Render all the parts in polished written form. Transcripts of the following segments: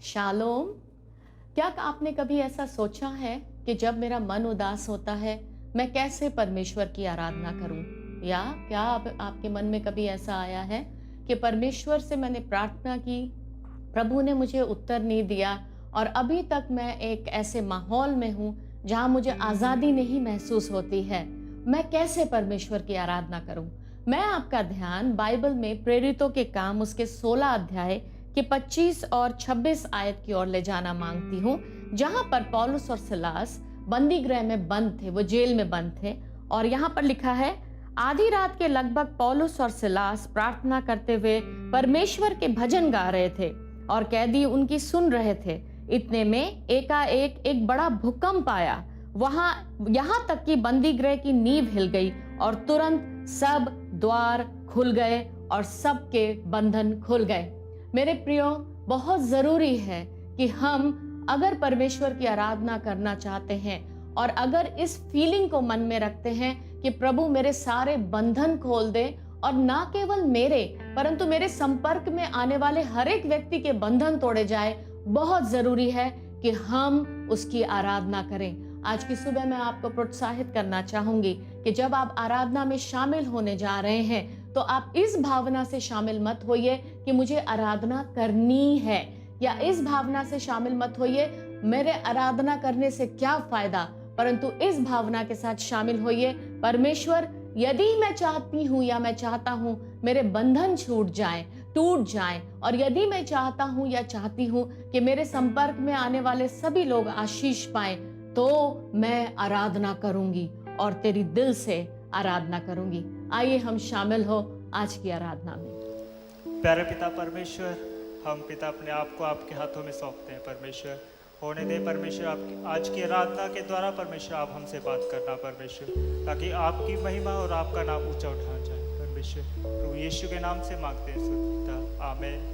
Shalom. क्या आपने कभी ऐसा सोचा है कि जब मेरा मन उदास होता है मैं कैसे परमेश्वर की आराधना करूं? या क्या आपके मन में कभी ऐसा आया है कि परमेश्वर से मैंने प्रार्थना की, प्रभु ने मुझे उत्तर नहीं दिया और अभी तक मैं एक ऐसे माहौल में हूं जहां मुझे आज़ादी नहीं महसूस होती है? मैं कैसे परमेश्वर की आराधना करूं? मैं आपका ध्यान बाइबल में प्रेरितों के काम उसके 16 अध्याय कि 25 और 26 आयत की ओर ले जाना मांगती हूँ, जहां पर पौलुस और सिलास बंदी गृह में बंद थे, वो जेल में बंद थे। और यहाँ पर लिखा है, आधी रात के लगभग पौलुस और सिलास प्रार्थना करते हुए परमेश्वर के भजन गा रहे थे और कैदी उनकी सुन रहे थे। इतने में एकाएक एक बड़ा भूकंप आया, यहाँ तक कि बंदी गृह की नींव हिल गई और तुरंत सब द्वार खुल गए और सबके बंधन खुल गए। मेरे प्रियो, बहुत जरूरी है कि हम अगर परमेश्वर की आराधना करना चाहते हैं और अगर इस फीलिंग को मन में रखते हैं कि प्रभु मेरे सारे बंधन खोल दे और ना केवल मेरे परंतु मेरे संपर्क में आने वाले हर एक व्यक्ति के बंधन तोड़े जाए, बहुत जरूरी है कि हम उसकी आराधना करें। आज की सुबह मैं आपको प्रोत्साहित करना चाहूंगी कि जब आप आराधना में शामिल होने जा रहे हैं तो आप इस भावना से शामिल मत होइए कि मुझे आराधना करनी है, या इस भावना से शामिल मत होइए मेरे आराधना करने से क्या फायदा, परंतु इस भावना के साथ शामिल होइए, परमेश्वर यदि मैं चाहती हूँ या मैं चाहता हूँ मेरे बंधन छूट जाएं, टूट जाएं, और यदि मैं चाहता हूँ या चाहती हूँ कि मेरे संपर्क में आने वाले सभी लोग आशीष पाएं, तो मैं आराधना करूंगी और तेरी दिल से आराधना करूंगी। आइए हम शामिल हो आज की आराधना में। प्यारे पिता परमेश्वर, हम पिता अपने आप को आपके हाथों में सौंपते हैं। परमेश्वर होने दे परमेश्वर, आप आज की आराधना के द्वारा परमेश्वर आप हमसे बात करना परमेश्वर, ताकि आपकी महिमा और आपका नाम ऊंचा उठाया जाए परमेश्वर। प्रभु यीशु के नाम से मांगते हैं पिता, आमीन।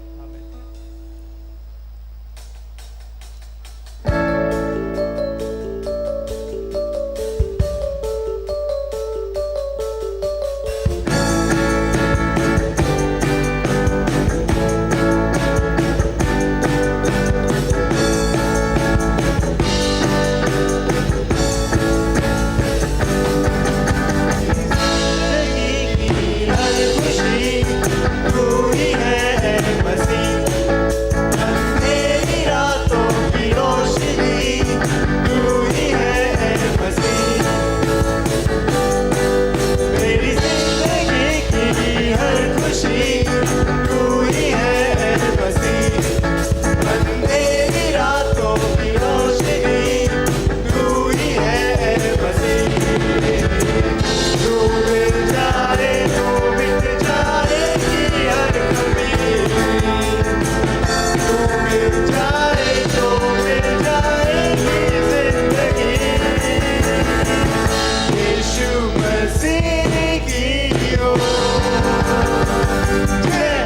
Yeah.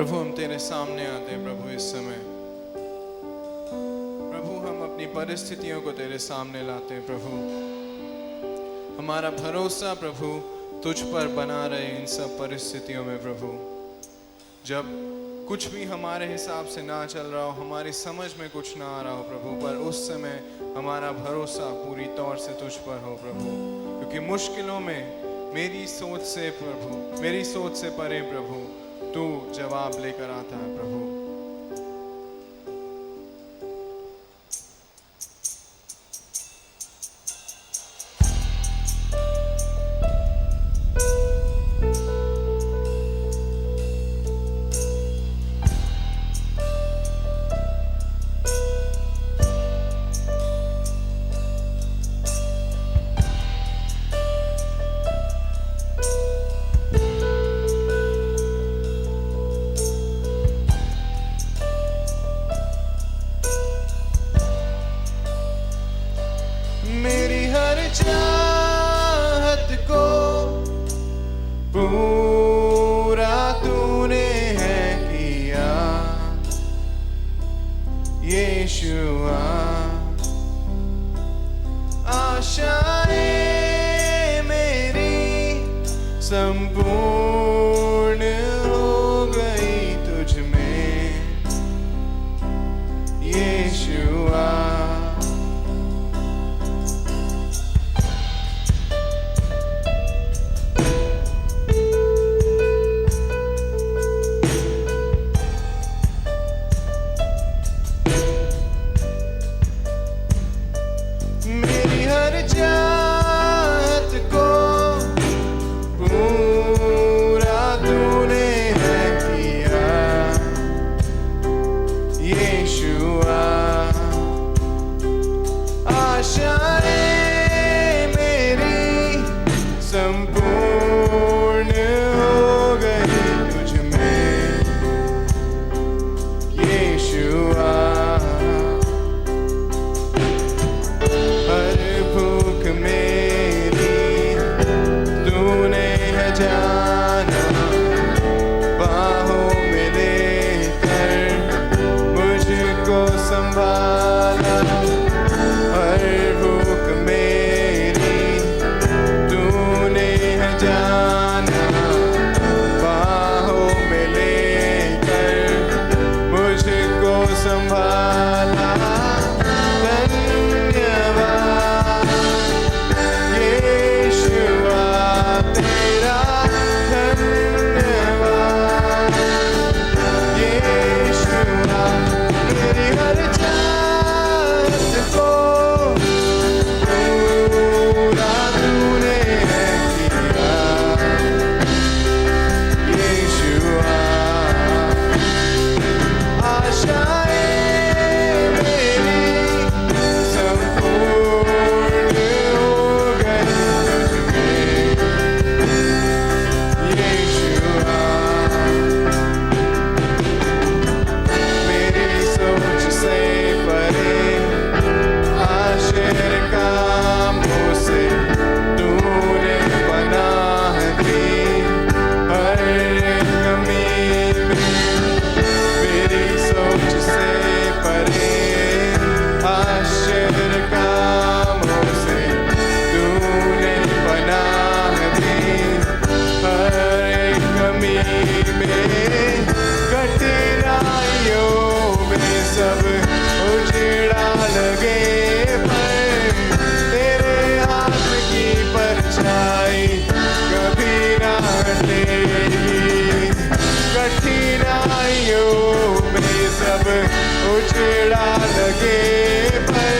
प्रभु हम तेरे सामने आते हैं प्रभु इस समय। प्रभु हम अपनी परिस्थितियों को तेरे सामने लाते हैं प्रभु। हमारा भरोसा प्रभु तुझ पर बना रहे इन सब परिस्थितियों में प्रभु। जब कुछ भी हमारे हिसाब से ना चल रहा हो, हमारी समझ में कुछ ना आ रहा हो प्रभु, पर उस समय हमारा भरोसा पूरी तौर से तुझ पर हो प्रभु। क्योंकि मुश्किलों में मेरी सोच से परे प्रभु तू जवाब लेकर आता है प्रभु। मेरी हर चाहत को पूरा तूने है किया यीशुआ। आशाएं मेरी संपूर्ण हो गई तुझ में यीशुआ। मेरी हर चाहत को पूरा तूने है किया यीशुआ। आशाएं मेरी संपूर्ण हो गई तुझ में यीशुआ। हर भूख मेरी तूने है जाना, बाहों में लेकर मुझको संभाला। हर भूख मेरी तूने है जाना, बाहों में लेकर मुझको संभाला। धन्यवाद यीशुआ तेरा, धन्यवाद यीशुआ। मेरी हर चाहत को पूरा तूने है किया यीशुआ। आशाएं मेरी संपूर्ण हो गई तुझ में यीशुआ। मेरी सोच से परे आश्चर्य कामों से तूने पनाह दी। हर कमी में मेरी सोच से परे आश्चर्य कामों से तूने पनाह दी। हर कमी में कठिनाइयों में सब उजड़ा लगे, पर तेरे हाथ की परछाई कभी ना हटेगी। कठिनाइयों में सब उजड़ा लगे, पर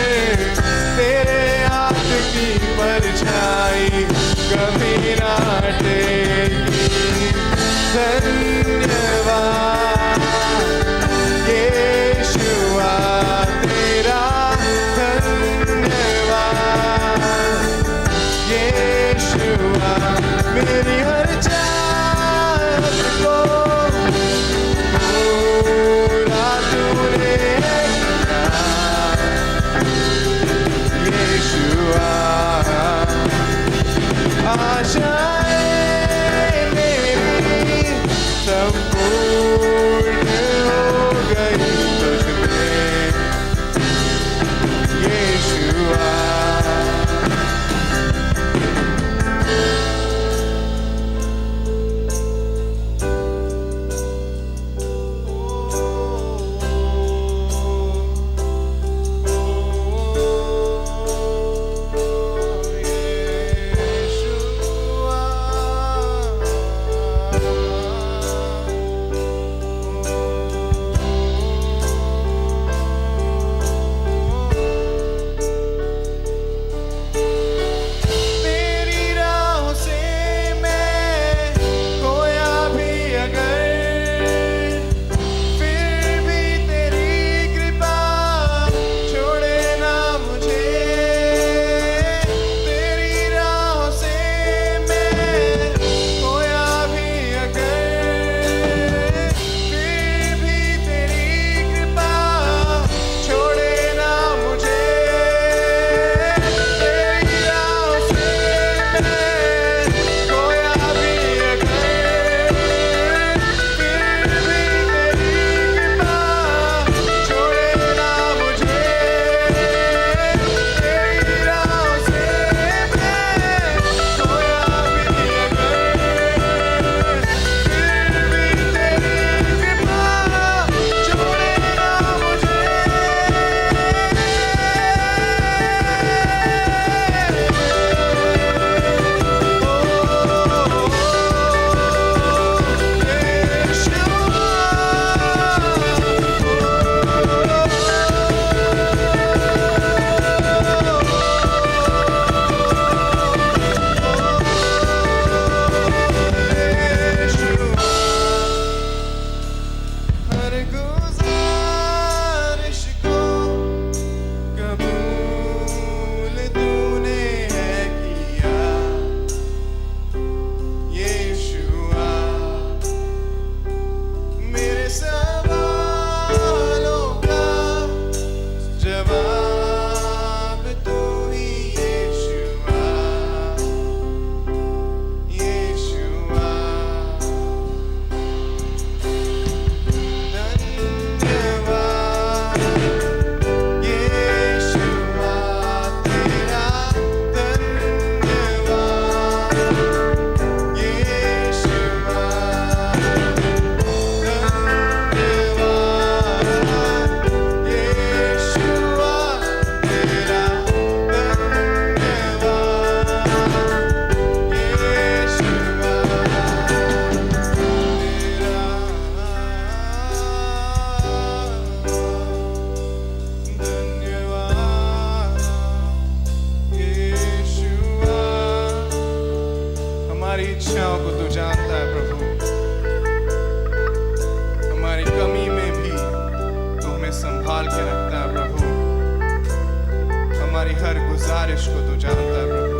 हमारी हर गुजारिश को तू जानता है प्रभु।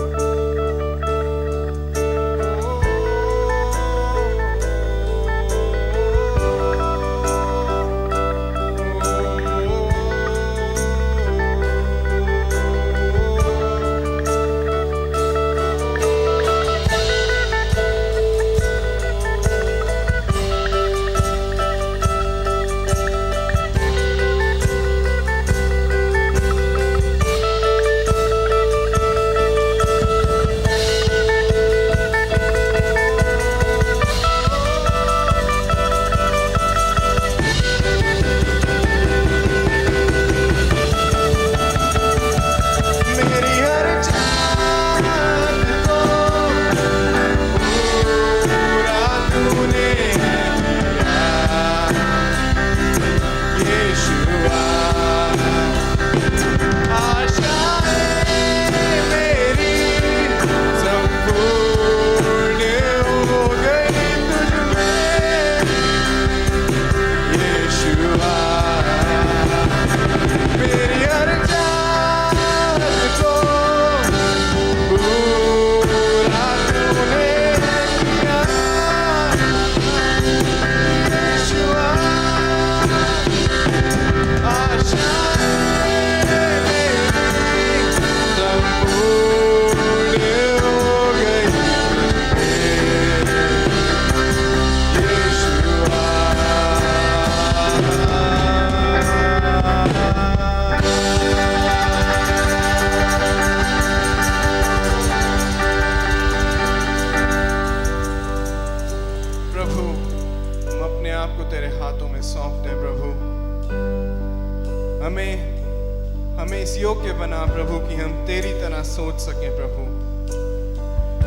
हमें इस योग्य बना प्रभु कि हम तेरी तरह सोच सकें प्रभु।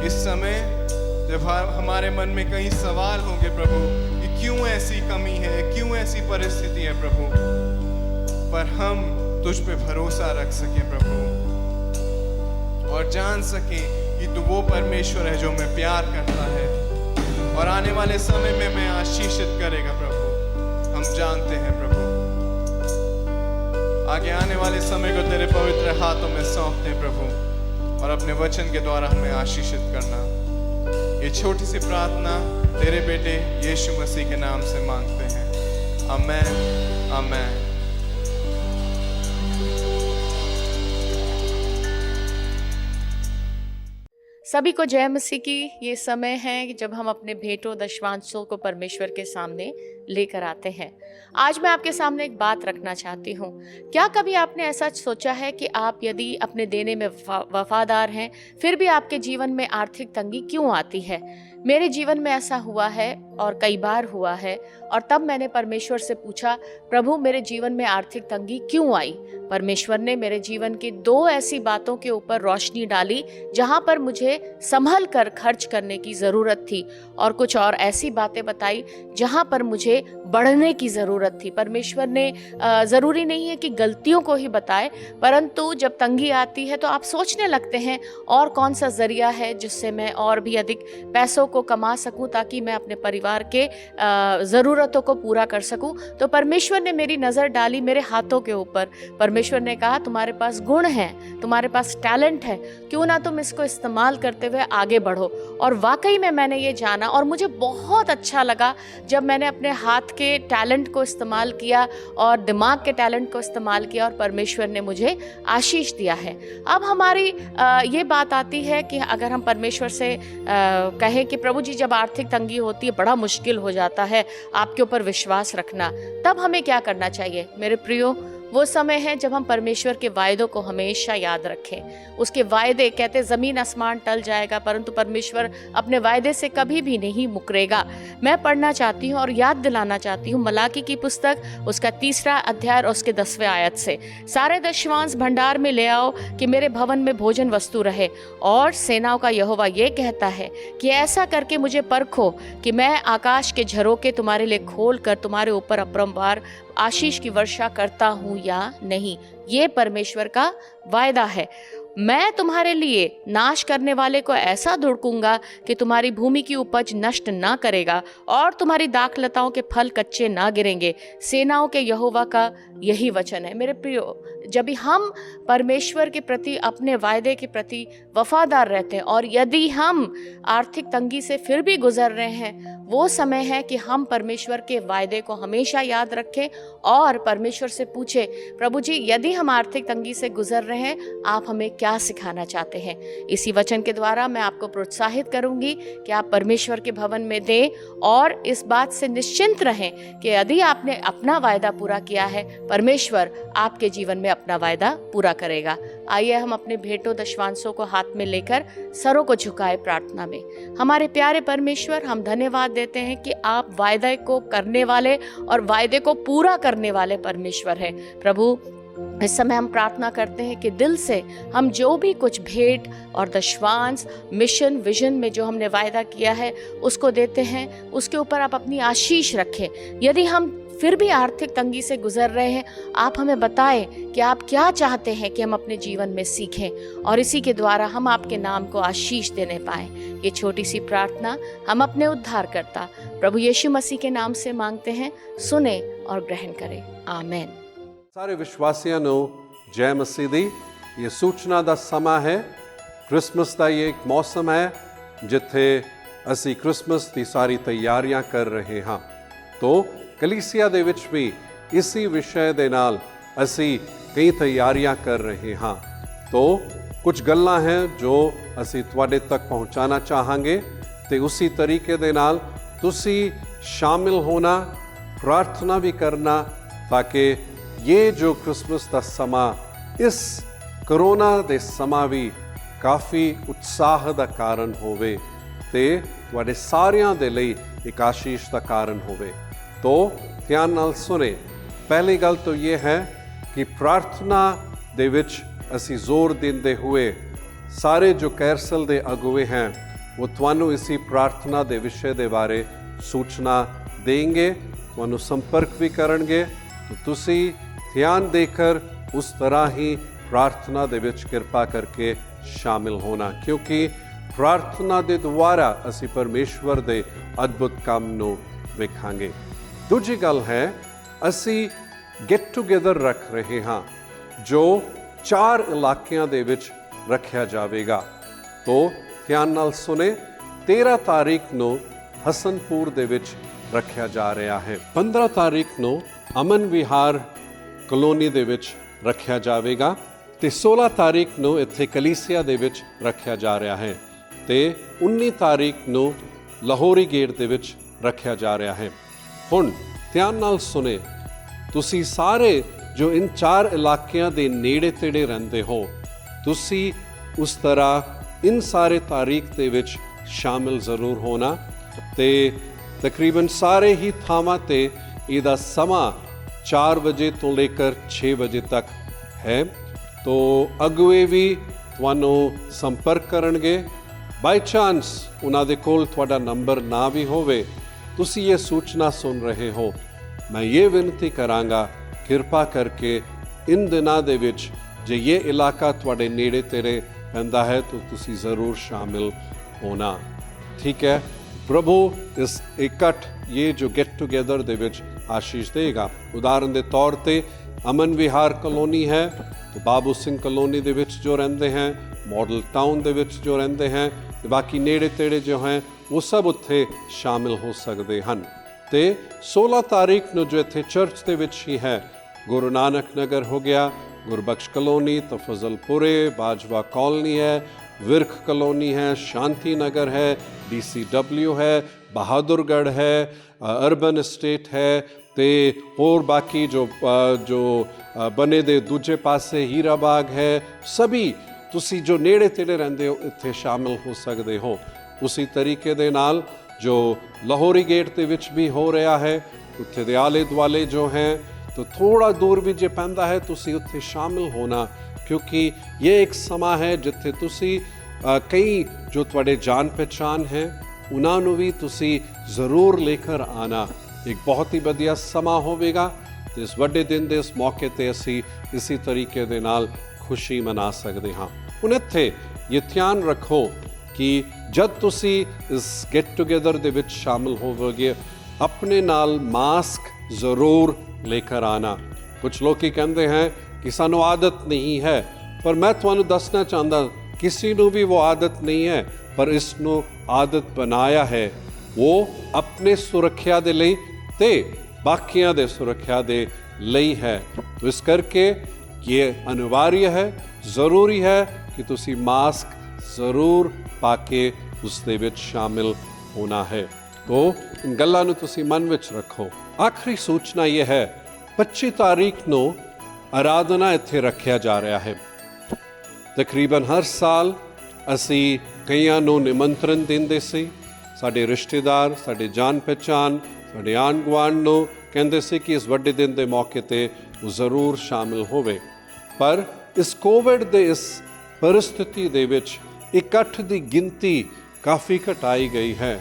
इस समय जब हमारे मन में कई सवाल होंगे प्रभु कि क्यों ऐसी कमी है, क्यों ऐसी परिस्थिति है प्रभु, पर हम तुझ पे भरोसा रख सकें प्रभु और जान सकें कि तू वो परमेश्वर है जो हमें प्यार करता है और आने वाले समय में हमें आशीषित करेगा प्रभु। हम जानते हैं प्रभु। आगे आने वाले समय को तेरे पवित्र हाथों में सौंपते हैं प्रभु और अपने वचन के द्वारा हमें आशीषित करना। ये छोटी सी प्रार्थना तेरे बेटे यीशु मसीह के नाम से मांगते हैं। आमेन, आमेन। सभी को जय मसीह की। ये समय है जब हम अपने भेंटों दशवांशों को परमेश्वर के सामने लेकर आते हैं। आज मैं आपके सामने एक बात रखना चाहती हूँ। क्या कभी आपने ऐसा सोचा है कि आप यदि अपने देने में वफादार हैं, फिर भी आपके जीवन में आर्थिक तंगी क्यों आती है? मेरे जीवन में ऐसा हुआ है और कई बार हुआ है, और तब मैंने परमेश्वर से पूछा, प्रभु मेरे जीवन में आर्थिक तंगी क्यों आई? परमेश्वर ने मेरे जीवन की 2 ऐसी बातों के ऊपर रोशनी डाली जहां पर मुझे संभल कर खर्च करने की ज़रूरत थी, और कुछ और ऐसी बातें बताई जहां पर मुझे बढ़ने की ज़रूरत थी। परमेश्वर ने ज़रूरी नहीं है कि गलतियों को ही बताए, परंतु जब तंगी आती है तो आप सोचने लगते हैं और कौन सा ज़रिया है जिससे मैं और भी अधिक पैसों को कमा सकूं ताकि मैं अपने परिवार के ज़रूरतों को पूरा कर सकूं। तो परमेश्वर ने मेरी नज़र डाली मेरे हाथों के ऊपर। परमेश्वर ने कहा, तुम्हारे पास गुण है, तुम्हारे पास टैलेंट है, क्यों ना तुम इसको इस्तेमाल करते हुए आगे बढ़ो। और वाकई में मैंने ये जाना और मुझे बहुत अच्छा लगा जब मैंने अपने हाथ के टैलेंट को इस्तेमाल किया और दिमाग के टैलेंट को इस्तेमाल किया और परमेश्वर ने मुझे आशीष दिया है। अब हमारी ये बात आती है कि अगर हम परमेश्वर से कहें कि प्रभु जी जब आर्थिक तंगी होती है, बड़ा मुश्किल हो जाता है आपके ऊपर विश्वास रखना, तब हमें क्या करना चाहिए? मेरे प्रियो, वो समय है जब हम परमेश्वर के वायदों को हमेशा याद रखें। उसके वायदे कहते ज़मीन आसमान टल जाएगा, परंतु परमेश्वर अपने वायदे से कभी भी नहीं मुकरेगा। मैं पढ़ना चाहती हूँ और याद दिलाना चाहती हूँ मलाकी की पुस्तक, उसका 3 अध्याय और उसके 10वें आयत से, सारे दशवांश भंडार में ले आओ कि मेरे भवन में भोजन वस्तु रहे। और सेनाओं का यहोवा ये कहता है कि ऐसा करके मुझे परखो कि मैं आकाश के झरोखे तुम्हारे लिए खोल कर तुम्हारे ऊपर अपरंपार आशीष की वर्षा करता हूँ या नहीं। ये परमेश्वर का वायदा है। मैं तुम्हारे लिए नाश करने वाले को ऐसा धुड़कूंगा कि तुम्हारी भूमि की उपज नष्ट ना करेगा और तुम्हारी दाखलताओं के फल कच्चे ना गिरेंगे। सेनाओं के यहोवा का यही वचन है। मेरे प्रियो, जब भी हम परमेश्वर के प्रति, अपने वायदे के प्रति वफादार रहते हैं, और यदि हम आर्थिक तंगी से फिर भी गुजर रहे हैं, वो समय है कि हम परमेश्वर के वायदे को हमेशा याद रखें और परमेश्वर से पूछे, प्रभु जी, यदि हम आर्थिक तंगी से गुजर रहे हैं, आप हमें क्या सिखाना चाहते हैं। इसी वचन के द्वारा मैं आपको प्रोत्साहित करूंगी कि आप परमेश्वर के भवन में दें, और इस बात से निश्चिंत रहें कि यदि आपने अपना वायदा पूरा किया है, परमेश्वर आपके जीवन में अपना वायदा पूरा करेगा। आइए हम अपने भेंटों दशवांशों को हाथ में लेकर सरों को झुकाए प्रार्थना में। हमारे प्यारे परमेश्वर, हम धन्यवाद देते हैं कि आप वायदे को करने वाले और वायदे को पूरा करने वाले परमेश्वर हैं। प्रभु, इस समय हम प्रार्थना करते हैं कि दिल से हम जो भी कुछ भेंट और दशवांश, मिशन, विजन में जो हमने वायदा किया है उसको देते हैं, उसके ऊपर आप अपनी आशीष रखें। यदि हम फिर भी आर्थिक तंगी से गुजर रहे हैं, आप हमें बताएं कि आप क्या चाहते हैं कि हम अपने जीवन में सीखें, और इसी के द्वारा हम आपके नाम को आशीष देने पाएं। ये छोटी सी प्रार्थना हम अपने उद्धारकर्ता प्रभु यीशु मसीह के नाम से मांगते हैं। सुने और ग्रहण करें। आमीन। ਸਾਰੇ ਵਿਸ਼ਵਾਸੀਆਂ ਨੂੰ ਜੈ ਮਸੀਹ ਦੀ। ਇਹ ਸੂਚਨਾ ਦਾ ਸਮਾਂ ਹੈ। ਕ੍ਰਿਸਮਸ ਦਾ ਇਹ ਇੱਕ ਮੌਸਮ ਹੈ ਜਿੱਥੇ ਅਸੀਂ ਕ੍ਰਿਸਮਸ ਦੀ ਸਾਰੀ ਤਿਆਰੀਆਂ ਕਰ ਰਹੇ ਹਾਂ। ਤੋ ਕਲੀਸਿਆ ਦੇ ਵਿੱਚ ਵੀ ਇਸੀ ਵਿਸ਼ੇ ਦੇ ਨਾਲ ਅਸੀਂ ਕਈ ਤਿਆਰੀਆਂ ਕਰ ਰਹੇ ਹਾਂ। ਤੋ ਕੁਝ ਗੱਲਾਂ ਹੈ ਜੋ ਅਸੀਂ ਤੁਹਾਡੇ ਤੱਕ ਪਹੁੰਚਾਉਣਾ ਚਾਹਾਂਗੇ, ਤੇ ਉਸੇ ਤਰੀਕੇ ਦੇ ਨਾਲ ਤੁਸੀਂ ਸ਼ਾਮਿਲ ਹੋਣਾ, ਪ੍ਰਾਰਥਨਾ ਵੀ ਕਰਨਾ, ਤਾਂ ਕਿ ये जो क्रिसमस का समा, इस कोरोना के समा भी काफ़ी उत्साह का कारण होवे ते तुहाडे सारियां दे लई एक आशीष का कारण होवे। तो ध्यान नाल सुने। पहली गल तो ये है कि प्रार्थना दे विच असी जोर देंदे हुए सारे जो कैरसल दे अगुवे हैं वो तुहानू इसी प्रार्थना दे विषय दे बारे सूचना देंगे, तुहानू संपर्क भी करनगे। तो तुसी ध्यान देकर उस तरह ही प्रार्थना दे विच किरपा करके शामिल होना, क्योंकि प्रार्थना दे द्वारा असी परमेश्वर दे अद्भुत काम नू वेखांगे। दूजी गल है, असी गेट टूगेदर रख रहे हाँ जो 4 इलाकियां दे विच रखा जाएगा। तो ध्यान नाल सुने। 13 तारीख नू हसनपुर दे विच रखा जा रहा है। 15 तारीख नू अमन विहार ਕਲੋਨੀ ਦੇ ਵਿੱਚ ਰੱਖਿਆ ਜਾਵੇਗਾ, ਤੇ 16 ਤਾਰੀਖ ਨੂੰ ਇੱਥੇ ਕਲੀਸਿਆ ਦੇ ਵਿੱਚ ਰੱਖਿਆ ਜਾ ਰਿਹਾ ਹੈ, ਤੇ 19 ਤਾਰੀਖ ਨੂੰ ਲਾਹੌਰੀ ਗੇਟ ਦੇ ਵਿੱਚ ਰੱਖਿਆ ਜਾ ਰਿਹਾ ਹੈ। ਹੁਣ ਧਿਆਨ ਨਾਲ ਸੁਣੇ। ਤੁਸੀਂ ਸਾਰੇ ਜੋ ਇਨ 4 ਇਲਾਕਿਆਂ ਦੇ ਨੇੜੇ ਤੇੜੇ ਰਹਿੰਦੇ ਹੋ, ਤੁਸੀਂ ਉਸ ਤਰ੍ਹਾਂ ਇਨ ਸਾਰੇ ਤਾਰੀਖ ਦੇ ਵਿੱਚ ਸ਼ਾਮਿਲ ਜ਼ਰੂਰ ਹੋਣਾ, ਤੇ ਤਕਰੀਬਨ ਸਾਰੇ ਹੀ ਥਾਵਾਂ ਤੇ ਇਹਦਾ ਸਮਾਂ 4 बजे तो लेकर 6 बजे तक है। तो अगुए भी तुहानू संपर्क करनगे। बाई चांस उन्हां दे कोल तुहाडा नंबर ना भी होवे, तुसी ये सूचना सुन रहे हो, मैं ये विनती करांगा, किरपा करके इन दिनां दे विच जे ये इलाका तुहाडे नेड़े तेरे पैंदा है तो तुसी ज़रूर शामिल होना। ठीक है। प्रभु इस इकट्ठ, ये जो गेट टूगेदर दे विच आशीष देगा। उदाहरण के तौर पर अमन विहार कलोनी है, तो बाबू सिंह कलोनी दे विच जो रहंदे हैं, मॉडल टाउन दे विच जो रहंदे हैं, बाकी नेड़े तेड़े जो हैं वो सब उत्थे शामिल हो सकते हैं। तो 16 तारीख नूं जो इत्थे चर्च दे विच ही है, गुरु नानक नगर हो गया, गुरबख्श कलोनी, तफजलपुरे, बाजवा कॉलोनी है, विरख कलोनी है, शांति नगर है, DCW है, बहादुरगढ़ है, अर्बन एस्टेट है, ते और बाकी जो बने दे दूजे पासे हीरा बाग है। सभी तुसी जो नेड़े तेड़े रहंदे हो इत्थे शामिल हो सकते हो। उसी तरीके दे नाल जो लाहौरी गेट दे विच भी हो रहा है, उत्थे दे आले दुआले जो हैं, तो थोड़ा दूर भी जे पैंदा है तुसी उत्थे शामिल होना, क्योंकि ये एक समा है जिथे तुसी कई जो तुहाडे जान पहचान है उन्हां नूं भी तुसी ज़रूर लेकर आना। एक बहुत ही वधिया समा होवेगा, ते इस वड्डे दिन दे इस मौके ते असी इसी तरीके दे नाल खुशी मना सकते हाँ। हुण इत्थे ये ध्यान रखो कि जब तुसी इस गेट टूगेदर दे विच शामिल होवोगे, अपने नाल मास्क ज़रूर लेकर आना, ਕੁਝ ਲੋਕੀ ਕਹਿੰਦੇ ਹੈ ਕਿ ਸਾਨੂੰ ਆਦਤ ਨਹੀਂ ਹੈ, ਪਰ ਮੈਂ ਤੁਹਾਨੂੰ ਦੱਸਣਾ ਚਾਹੁੰਦਾ ਕਿਸੇ ਨੂੰ ਵੀ ਉਹ ਆਦਤ ਨਹੀਂ ਹੈ, ਪਰ ਇਸ ਨੂੰ ਆਦਤ ਬਣਾਇਆ ਹੈ ਉਹ ਆਪਣੇ ਸੁਰੱਖਿਆ ਦੇ ਲਈ ਤੇ ਬਾਕੀਆਂ ਦੇ ਸੁਰੱਖਿਆ ਦੇ ਲਈ ਹੈ। तो इस करके ये अनिवार्य है, ज़रूरी है कि तुसी मास्क ज़रूर पाके उस दे विच शामिल होना है। तो इन गल्लां नूं तुसी मन विच रखो। आखिरी सूचना ये है 25 तारीख ਨੂੰ आराधना ਇੱਥੇ ਰੱਖਿਆ ਜਾ ਰਿਹਾ ਹੈ। ਤਕਰੀਬਨ ਹਰ ਸਾਲ ਅਸੀਂ ਕਈਆਂ ਨੂੰ ਨਿਮੰਤਰਣ ਦਿੰਦੇ ਸੀ, ਸਾਡੇ ਰਿਸ਼ਤੇਦਾਰ, ਸਾਡੇ ਜਾਣ ਪਹਿਚਾਣ, ਸਾਡੇ ਆਂਢ ਗੁਆਂਢ ਨੂੰ ਕਹਿੰਦੇ ਸੀ ਕਿ ਇਸ ਵੱਡੇ ਦਿਨ ਦੇ ਮੌਕੇ ਤੇ ਉਹ ਜ਼ਰੂਰ ਸ਼ਾਮਿਲ ਹੋਵੇ। ਪਰ ਇਸ ਕੋਵਿਡ ਦੇ ਇਸ परिस्थिति ਦੇ ਵਿੱਚ ਇਕੱਠ ਦੀ ਗਿਣਤੀ ਕਾਫੀ ਘਟਾਈ ਗਈ ਹੈ,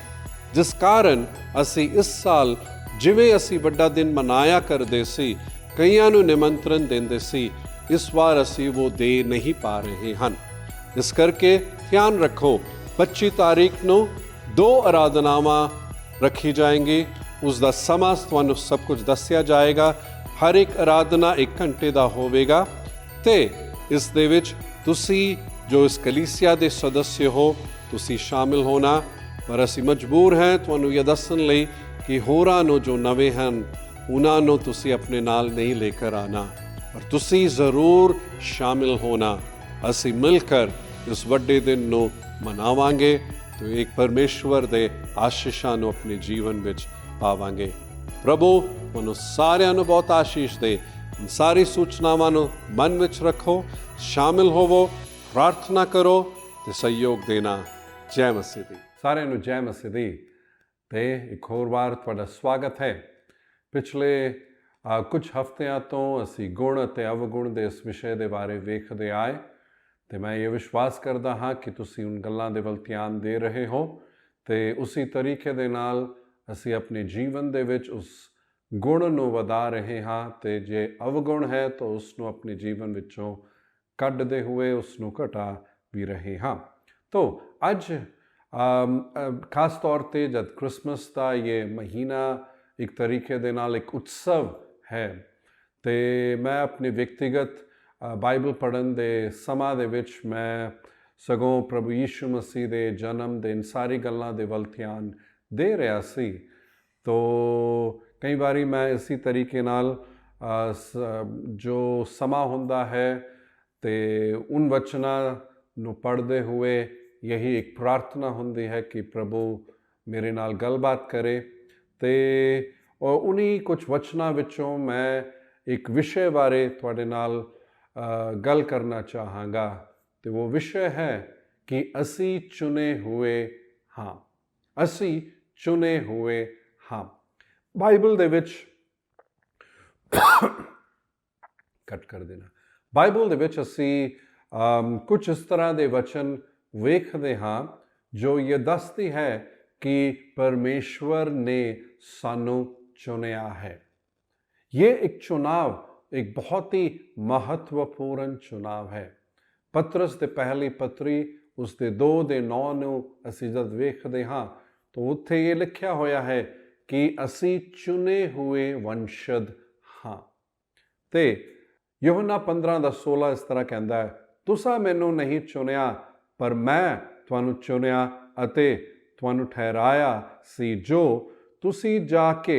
ਜਿਸ ਕਾਰਨ ਅਸੀਂ ਇਸ ਸਾਲ ਜਿਵੇਂ ਅਸੀਂ ਵੱਡਾ ਦਿਨ ਮਨਾਇਆ ਕਰਦੇ ਸੀ, ਕਈਆਂ ਨੂੰ ਨਿਮੰਤਰਣ ਦਿੰਦੇ ਸੀ, ਇਸ ਵਾਰ ਅਸੀਂ ਉਹ ਦੇ ਨਹੀਂ ਪਾ ਰਹੇ ਹਨ। ਇਸ ਕਰਕੇ ਧਿਆਨ ਰੱਖੋ 25 ਤਾਰੀਖ ਨੂੰ 2 ਆਰਾਧਨਾਵਾਂ ਰੱਖੀ ਜਾਏਗੀ। ਉਸ ਦਾ ਸਮਾਂ ਤੁਹਾਨੂੰ ਸਭ ਕੁਝ ਦੱਸਿਆ ਜਾਏਗਾ। ਹਰ ਇੱਕ ਆਰਾਧਨਾ 1 ਘੰਟੇ ਦਾ ਹੋਵੇਗਾ ਤੇ ਇਸ ਦੇ ਵਿੱਚ ਤੁਸੀਂ ਜੋ ਇਸ ਕਲੀਸਿਆ ਦੇ ਸਦस्य ਹੋ ਤੁਸੀਂ ਸ਼ਾਮਿਲ ਹੋਣਾ। ਪਰ ਅਸੀਂ ਮਜਬੂਰ ਹਾਂ ਤੁਹਾਨੂੰ ਇਹ ਦੱਸਣ ਲਈ ਕਿ ਹੋਰਾਂ ਨੂੰ ਜੋ ਨਵੇਂ ਹਨ ਉਹਨਾਂ ਨੂੰ ਤੁਸੀਂ ਆਪਣੇ ਨਾਲ ਨਹੀਂ ਲੈ ਕਰ ਆਣਾ, ਪਰ ਤੁਸੀਂ ਜ਼ਰੂਰ ਸ਼ਾਮਿਲ ਹੋਣਾ। ਅਸੀਂ ਮਿਲ ਕਰ ਇਸ ਵੱਡੇ ਦਿਨ ਨੂੰ ਮਨਾਵਾਂਗੇ ਤੇ ਇੱਕ ਪਰਮੇਸ਼ਵਰ ਦੇ ਆਸ਼ੀਸ਼ਾਂ ਨੂੰ ਆਪਣੇ ਜੀਵਨ ਵਿੱਚ ਪਾਵਾਂਗੇ। ਪ੍ਰਭੂ ਤੁਹਾਨੂੰ ਸਾਰਿਆਂ ਨੂੰ ਬਹੁਤ ਆਸ਼ੀਸ਼ ਦੇ। ਸਾਰੀ ਸੂਚਨਾਵਾਂ ਨੂੰ ਮਨ ਵਿੱਚ ਰੱਖੋ, ਸ਼ਾਮਿਲ ਹੋਵੋ, ਪ੍ਰਾਰਥਨਾ ਕਰੋ ਤੇ ਸਹਿਯੋਗ ਦੇਣਾ। ਜੈ ਮਸੀਹ ਦੀ। ਸਾਰਿਆਂ ਨੂੰ ਜੈ ਮਸੀਹ ਦੀ ਤੇ ਇੱਕ ਹੋਰ ਵਾਰ ਤੁਹਾਡਾ ਸਵਾਗਤ ਹੈ। ਪਿਛਲੇ ਕੁਝ ਹਫ਼ਤਿਆਂ ਤੋਂ ਅਸੀਂ ਗੁਣ ਅਤੇ ਅਵਗੁਣ ਦੇ ਇਸ ਵਿਸ਼ੇ ਦੇ ਬਾਰੇ ਵੇਖਦੇ ਆਏ ਤੇ ਮੈਂ ਇਹ ਵਿਸ਼ਵਾਸ ਕਰਦਾ ਹਾਂ ਕਿ ਤੁਸੀਂ ਉਨ ਗੱਲਾਂ ਦੇ ਵੱਲ ਧਿਆਨ ਦੇ ਰਹੇ ਹੋ ਤੇ ਉਸੇ ਤਰੀਕੇ ਦੇ ਨਾਲ ਅਸੀਂ ਆਪਣੇ ਜੀਵਨ ਦੇ ਵਿੱਚ ਉਸ ਗੁਣ ਨੂੰ ਵਧਾ ਰਹੇ ਹਾਂ ਤੇ ਜੇ ਅਵਗੁਣ ਹੈ ਤਾਂ ਉਸ ਨੂੰ ਆਪਣੇ ਜੀਵਨ ਵਿੱਚੋਂ ਕੱਢਦੇ ਹੋਏ ਉਸ ਨੂੰ ਘਟਾ ਵੀ ਰਹੇ ਹਾਂ। ਤੋ ਅੱਜ ਖਾਸ ਤੌਰ ਤੇ ਜਦ ਕ੍ਰਿਸਮਸ ਦਾ ਇਹ ਮਹੀਨਾ ਇੱਕ ਤਰੀਕੇ ਦੇ ਨਾਲ ਇੱਕ ਉਤਸਵ ਹੈ ਤੇ ਮੈਂ ਆਪਣੇ ਵਿਅਕਤੀਗਤ ਬਾਈਬਲ ਪੜ੍ਹਨ ਦੇ ਸਮਾਂ ਦੇ ਵਿੱਚ ਮੈਂ ਸਗੋਂ ਪ੍ਰਭੂ ਯੀਸ਼ੂ ਮਸੀਹ ਦੇ ਜਨਮ ਦੇ ਸਾਰੀ ਗੱਲਾਂ ਦੇ ਵੱਲ ਧਿਆਨ ਦੇ ਰਿਹਾ ਸੀ। ਤੋ ਕਈ ਵਾਰੀ ਮੈਂ ਇਸੇ ਤਰੀਕੇ ਨਾਲ ਜੋ ਸਮਾਂ ਹੁੰਦਾ ਹੈ ਤੇ ਉਨ ਵਚਨਾਂ ਨੂੰ ਪੜ੍ਹਦੇ ਹੋਏ यही एक प्रार्थना होती है कि प्रभु मेरे नाल गलबात करे ते उन्हीं कुछ वचनां विचों मैं एक विषय बारे तुहाडे नाल गल करना चाहांगा ते वो विषय है कि असी चुने हुए हाँ, असी चुने हुए हाँ। बाइबल दे विच कट कर देना। बाइबल दे विच असी कुछ इस तरह दे वचन ਵੇਖਦੇ ਹਾਂ ਜੋ ਇਹ ਦੱਸਦੀ ਹੈ ਕਿ परमेश्वर ने सानू चुनिया है। ये एक चुनाव एक बहुत ही महत्वपूर्ण चुनाव है। पतरस दे पहली पत्री उसके 2:9 ਨੂੰ ਅਸੀਂ ਜਦ ਵੇਖਦੇ ਹਾਂ ਤਾਂ ਉੱਥੇ ਇਹ ਲਿਖਿਆ ਹੋਇਆ ਹੈ ਕਿ ਅਸੀਂ ਚੁਣੇ ਹੋਏ ਵੰਸ਼ਜ ਹਾਂ ਤੇ ਯੋਹਨਾ 15:16 ਇਸ ਤਰ੍ਹਾਂ ਕਹਿੰਦਾ ਹੈ, ਤੁਸੀਂ ਮੈਨੂੰ ਨਹੀਂ ਚੁਣਿਆ पर मैं तुहानू चुनिया अते तुहानू ठहराया सी जो तुसी जाके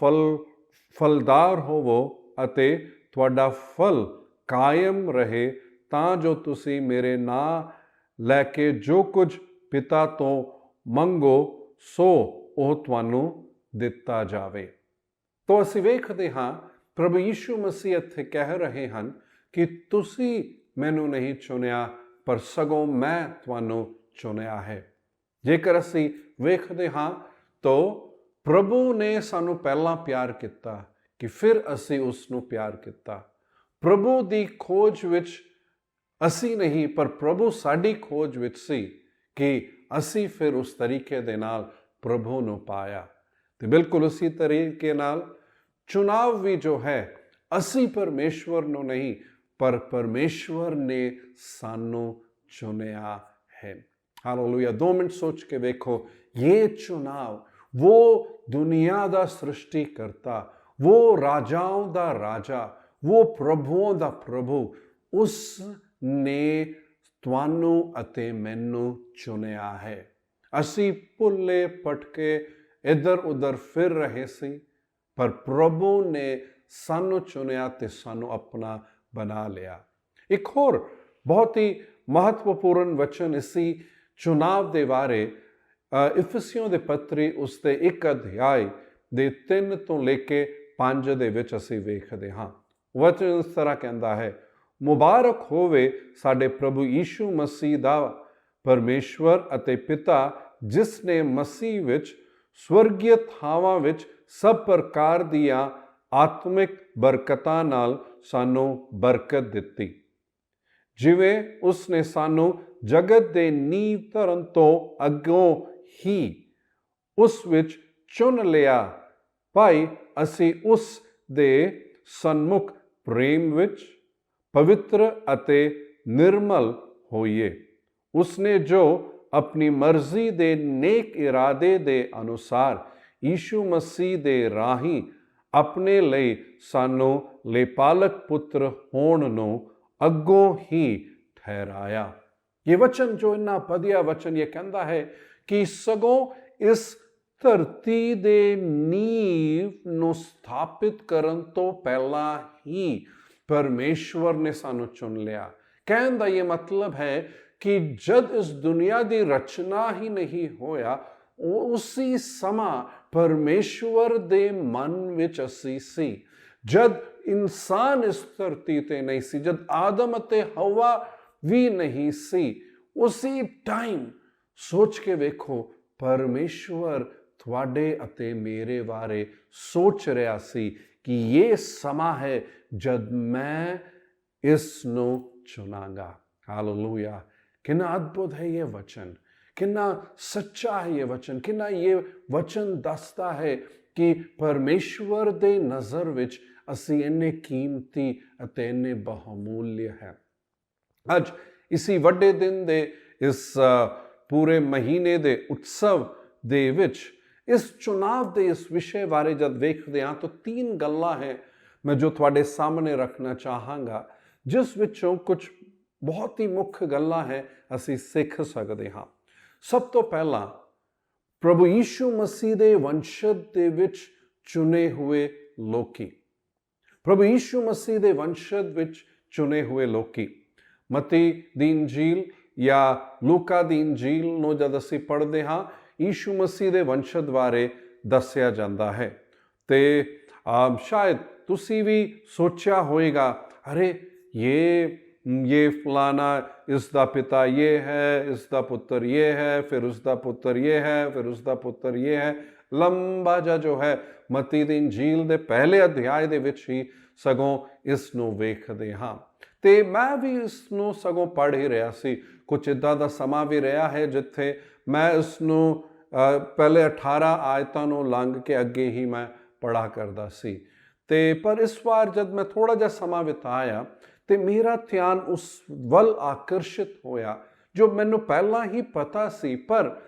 फलदार होवो अते तुहाडा फल कायम रहे तां जो तुसी मेरे नाम लैके जो कुछ पिता तो मंगो सो ओह तुहानू दिता जावे। तो असी वेखदे हां प्रभु यीशु मसीह इत्थे कह रहे हन कि तुसी मैनू नहीं चुनिया पर सगों मैं तुहानू चुनिया है। जेकर असी वेखदे हाँ तो प्रभु ने सानू पहला प्यार किया कि फिर असी उसनू प्यार किया। प्रभु दी खोज विच असी नहीं पर प्रभु साडी खोज विच सी कि असी फिर उस तरीके दे नाल प्रभु नू पाया। ते बिल्कुल उसी तरीके नाल चुनाव भी जो है असी परमेश्वर नू नहीं पर परमेश्वर ने सानू चुनिया है। हालेलुया। 2 मिनट सोच के देखो, ये चुनाव वो दुनिया दा सृष्टि करता, वो राजाओं दा राजा, वो प्रभुओं ਦਾ ਪ੍ਰਭੂ ਉਸ ਨੇ ਤੁਹਾਨੂੰ ਅਤੇ ਮੈਨੂੰ ਚੁਣਿਆ ਹੈ। ਅਸੀਂ ਭੁੱਲੇ ਭਟਕੇ ਇੱਧਰ ਉੱਧਰ ਫਿਰ ਰਹੇ ਸੀ, ਪਰ ਪ੍ਰਭੂ ਨੇ ਸਾਨੂੰ ਚੁਣਿਆ ਤੇ ਸਾਨੂੰ ਆਪਣਾ ਬਣਾ ਲਿਆ। ਇੱਕ ਹੋਰ ਬਹੁਤ ਹੀ ਮਹੱਤਵਪੂਰਨ ਵਚਨ ਇਸੀ ਚੁਣਾਵ ਦੇ ਬਾਰੇ ਇਫਸੀਓਂ ਦੇ ਪੱਤਰੀ ਉਸਦੇ 1 ਅਧਿਆਇ ਦੇ 3 ਤੋਂ ਲੈ ਕੇ 5 ਦੇ ਵਿੱਚ ਅਸੀਂ ਵੇਖਦੇ ਹਾਂ। ਵਚਨ ਇਸ ਤਰ੍ਹਾਂ ਕਹਿੰਦਾ ਹੈ, ਮੁਬਾਰਕ ਹੋਵੇ ਸਾਡੇ ਪ੍ਰਭੂ ਯੀਸ਼ੂ ਮਸੀਹ ਦਾ ਪਰਮੇਸ਼ਵਰ ਅਤੇ ਪਿਤਾ, ਜਿਸ ਨੇ ਮਸੀਹ ਵਿੱਚ ਸਵਰਗੀ ਥਾਵਾਂ ਵਿੱਚ ਸਭ ਪ੍ਰਕਾਰ ਦੀਆਂ ਆਤਮਿਕ ਬਰਕਤਾਂ ਨਾਲ ਸਾਨੂੰ ਬਰਕਤ ਦਿੱਤੀ, ਜਿਵੇਂ ਉਸ ਨੇ ਸਾਨੂੰ ਜਗਤ ਦੇ ਨੀਂਹ ਧਰਨ ਤੋਂ ਅੱਗੋਂ ਹੀ ਉਸ ਵਿੱਚ ਚੁਣ ਲਿਆ, ਭਾਈ ਅਸੀਂ ਉਸ ਦੇ ਸਨਮੁਖ ਪ੍ਰੇਮ ਵਿੱਚ ਪਵਿੱਤਰ ਅਤੇ ਨਿਰਮਲ ਹੋਈਏ। ਉਸਨੇ ਜੋ ਆਪਣੀ ਮਰਜ਼ੀ ਦੇ ਨੇਕ ਇਰਾਦੇ ਦੇ ਅਨੁਸਾਰ ਯੀਸ਼ੂ ਮਸੀਹ ਦੇ ਰਾਹੀਂ ਆਪਣੇ ਲਈ ਸਾਨੂੰ ਲੇਪਾਲਕ ਪੁੱਤਰ ਹੋਣ ਨੂੰ ਅੱਗੋਂ ਹੀ ਠਹਿਰਾਇਆ। ਇਹ ਵਚਨ ਜੋ ਇੰਨਾ ਵਧੀਆ ਵਚਨ ਇਹ ਕਹਿੰਦਾ ਹੈ ਕਿ ਸਗੋਂ ਇਸ ਧਰਤੀ ਦੇ ਨੀਂਹ ਨੂੰ ਸਥਾਪਿਤ ਕਰਨ ਤੋਂ ਪਹਿਲਾਂ ਹੀ ਪਰਮੇਸ਼ਵਰ ਨੇ ਸਾਨੂੰ ਚੁਣ ਲਿਆ। ਕਹਿਣ ਦਾ ਇਹ ਮਤਲਬ ਹੈ ਕਿ ਜਦ ਇਸ ਦੁਨੀਆ ਦੀ ਰਚਨਾ ਹੀ ਨਹੀਂ ਹੋਇਆ, ਉਸੇ ਸਮਾਂ ਪਰਮੇਸ਼ਵਰ ਦੇ ਮਨ ਵਿੱਚ ਅਸੀਂ ਸੀ। ਜਦ ਇਨਸਾਨ ਇਸ ਧਰਤੀ ਤੇ ਨਹੀਂ ਸੀ, ਜਦ ਆਦਮ ਅਤੇ ਹਵਾ ਵੀ ਨਹੀਂ ਸੀ, ਉਸੇ ਟਾਈਮ ਸੋਚ ਕੇ ਵੇਖੋ ਪਰਮੇਸ਼ਵਰ ਤੁਹਾਡੇ ਅਤੇ ਮੇਰੇ ਬਾਰੇ ਸੋਚ ਰਿਹਾ ਸੀ ਕਿ ਇਹ ਸਮਾਂ ਹੈ ਜਦ ਮੈਂ ਇਸ ਨੂੰ ਚੁਣਾਂਗਾ। ਹਾਲੇਲੂਇਆ। ਕਿੰਨਾ ਅਦਭੁਤ ਹੈ ਇਹ ਵਚਨ, ਕਿੰਨਾ ਸੱਚਾ ਹੈ ਇਹ ਵਚਨ, ਕਿੰਨਾ ਇਹ ਵਚਨ ਦੱਸਦਾ ਹੈ ਕਿ ਪਰਮੇਸ਼ਵਰ ਦੇ ਨਜ਼ਰ ਵਿੱਚ ਅਸੀਂ ਇੰਨੇ ਕੀਮਤੀ ਅਤੇ ਇੰਨੇ ਬਹੁਮੂल्य ਹੈ। ਅੱਜ ਇਸੀ ਵੱਡੇ ਦਿਨ ਦੇ ਇਸ ਪੂਰੇ ਮਹੀਨੇ ਦੇ ਉਤਸਵ ਦੇ ਵਿੱਚ ਇਸ ਚੁਣਾਵ ਦੇ ਇਸ ਵਿਸ਼ੇ ਬਾਰੇ ਜਦ ਵੇਖਦੇ ਹਾਂ ਤਾਂ 3 ਗੱਲਾਂ ਹੈ ਮੈਂ ਜੋ ਤੁਹਾਡੇ ਸਾਹਮਣੇ ਰੱਖਣਾ ਚਾਹਾਂਗਾ, ਜਿਸ ਵਿੱਚੋਂ ਕੁਝ ਬਹੁਤ ਹੀ ਮੁੱਖ ਗੱਲਾਂ ਹੈ ਅਸੀਂ ਸਿੱਖ ਸਕਦੇ ਹਾਂ। ਸਭ ਤੋਂ ਪਹਿਲਾਂ ਪ੍ਰਭੂ ਯੀਸ਼ੂ ਮਸੀਹ ਦੇ ਵੰਸ਼ਜ ਦੇ ਵਿੱਚ ਚੁਣੇ ਹੋਏ ਲੋਕੀ, ਪ੍ਰਭੂ ਯੀਸ਼ੂ ਮਸੀਹ ਦੇ ਵੰਸ਼ਜ ਵਿੱਚ ਚੁਣੇ ਹੋਏ ਲੋਕੀ। ਮਤੀ ਦੀ ਇੰਜੀਲ ਜਾਂ ਲੂਕਾ ਦੀ ਇੰਜੀਲ ਨੂੰ ਜਦ ਅਸੀਂ ਪੜ੍ਹਦੇ ਹਾਂ, ਯੀਸ਼ੂ ਮਸੀਹ ਦੇ ਵੰਸ਼ਜ ਬਾਰੇ ਦੱਸਿਆ ਜਾਂਦਾ ਹੈ। ਤੇ ਸ਼ਾਇਦ ਤੁਸੀਂ ਵੀ ਸੋਚਿਆ ਹੋਏਗਾ, ਅਰੇ ये फलाना, इसका पिता ये है, इसका पुत्र ये है, फिर उसका पुत्र ये है, फिर उसका पुत्र ये है। लंबा जो है मत्ती दी इंजील ਦੇ ਪਹਿਲੇ ਅਧਿਆਇ ਦੇ ਵਿੱਚ ਹੀ ਸਗੋਂ ਇਸ ਨੂੰ ਵੇਖਦੇ ਹਾਂ। ਤੇ ਮੈਂ ਵੀ ਇਸ ਨੂੰ ਸਗੋਂ ਪੜ੍ਹ ਹੀ ਰਿਹਾ ਸੀ। ਕੁਝ ਇੱਦਾਂ ਦਾ ਸਮਾਂ ਵੀ ਰਿਹਾ ਹੈ ਜਿੱਥੇ ਮੈਂ ਇਸ ਨੂੰ ਪਹਿਲੇ 18 ਆਇਤਾਂ ਨੂੰ ਲੰਘ ਕੇ ਅੱਗੇ ਹੀ ਮੈਂ ਪੜ੍ਹਾ ਕਰਦਾ ਸੀ। ਤੇ ਪਰ ਇਸ ਵਾਰ ਜਦ ਮੈਂ ਥੋੜਾ ਜਿਹਾ ਸਮਾਂ ਬਿਤਾਇਆ ਤੇ ਮੇਰਾ ਧਿਆਨ ਉਸ ਵੱਲ ਆਕਰਸ਼ਿਤ ਹੋਇਆ ਜੋ ਮੈਨੂੰ ਪਹਿਲਾਂ ਹੀ ਪਤਾ ਸੀ, ਪਰ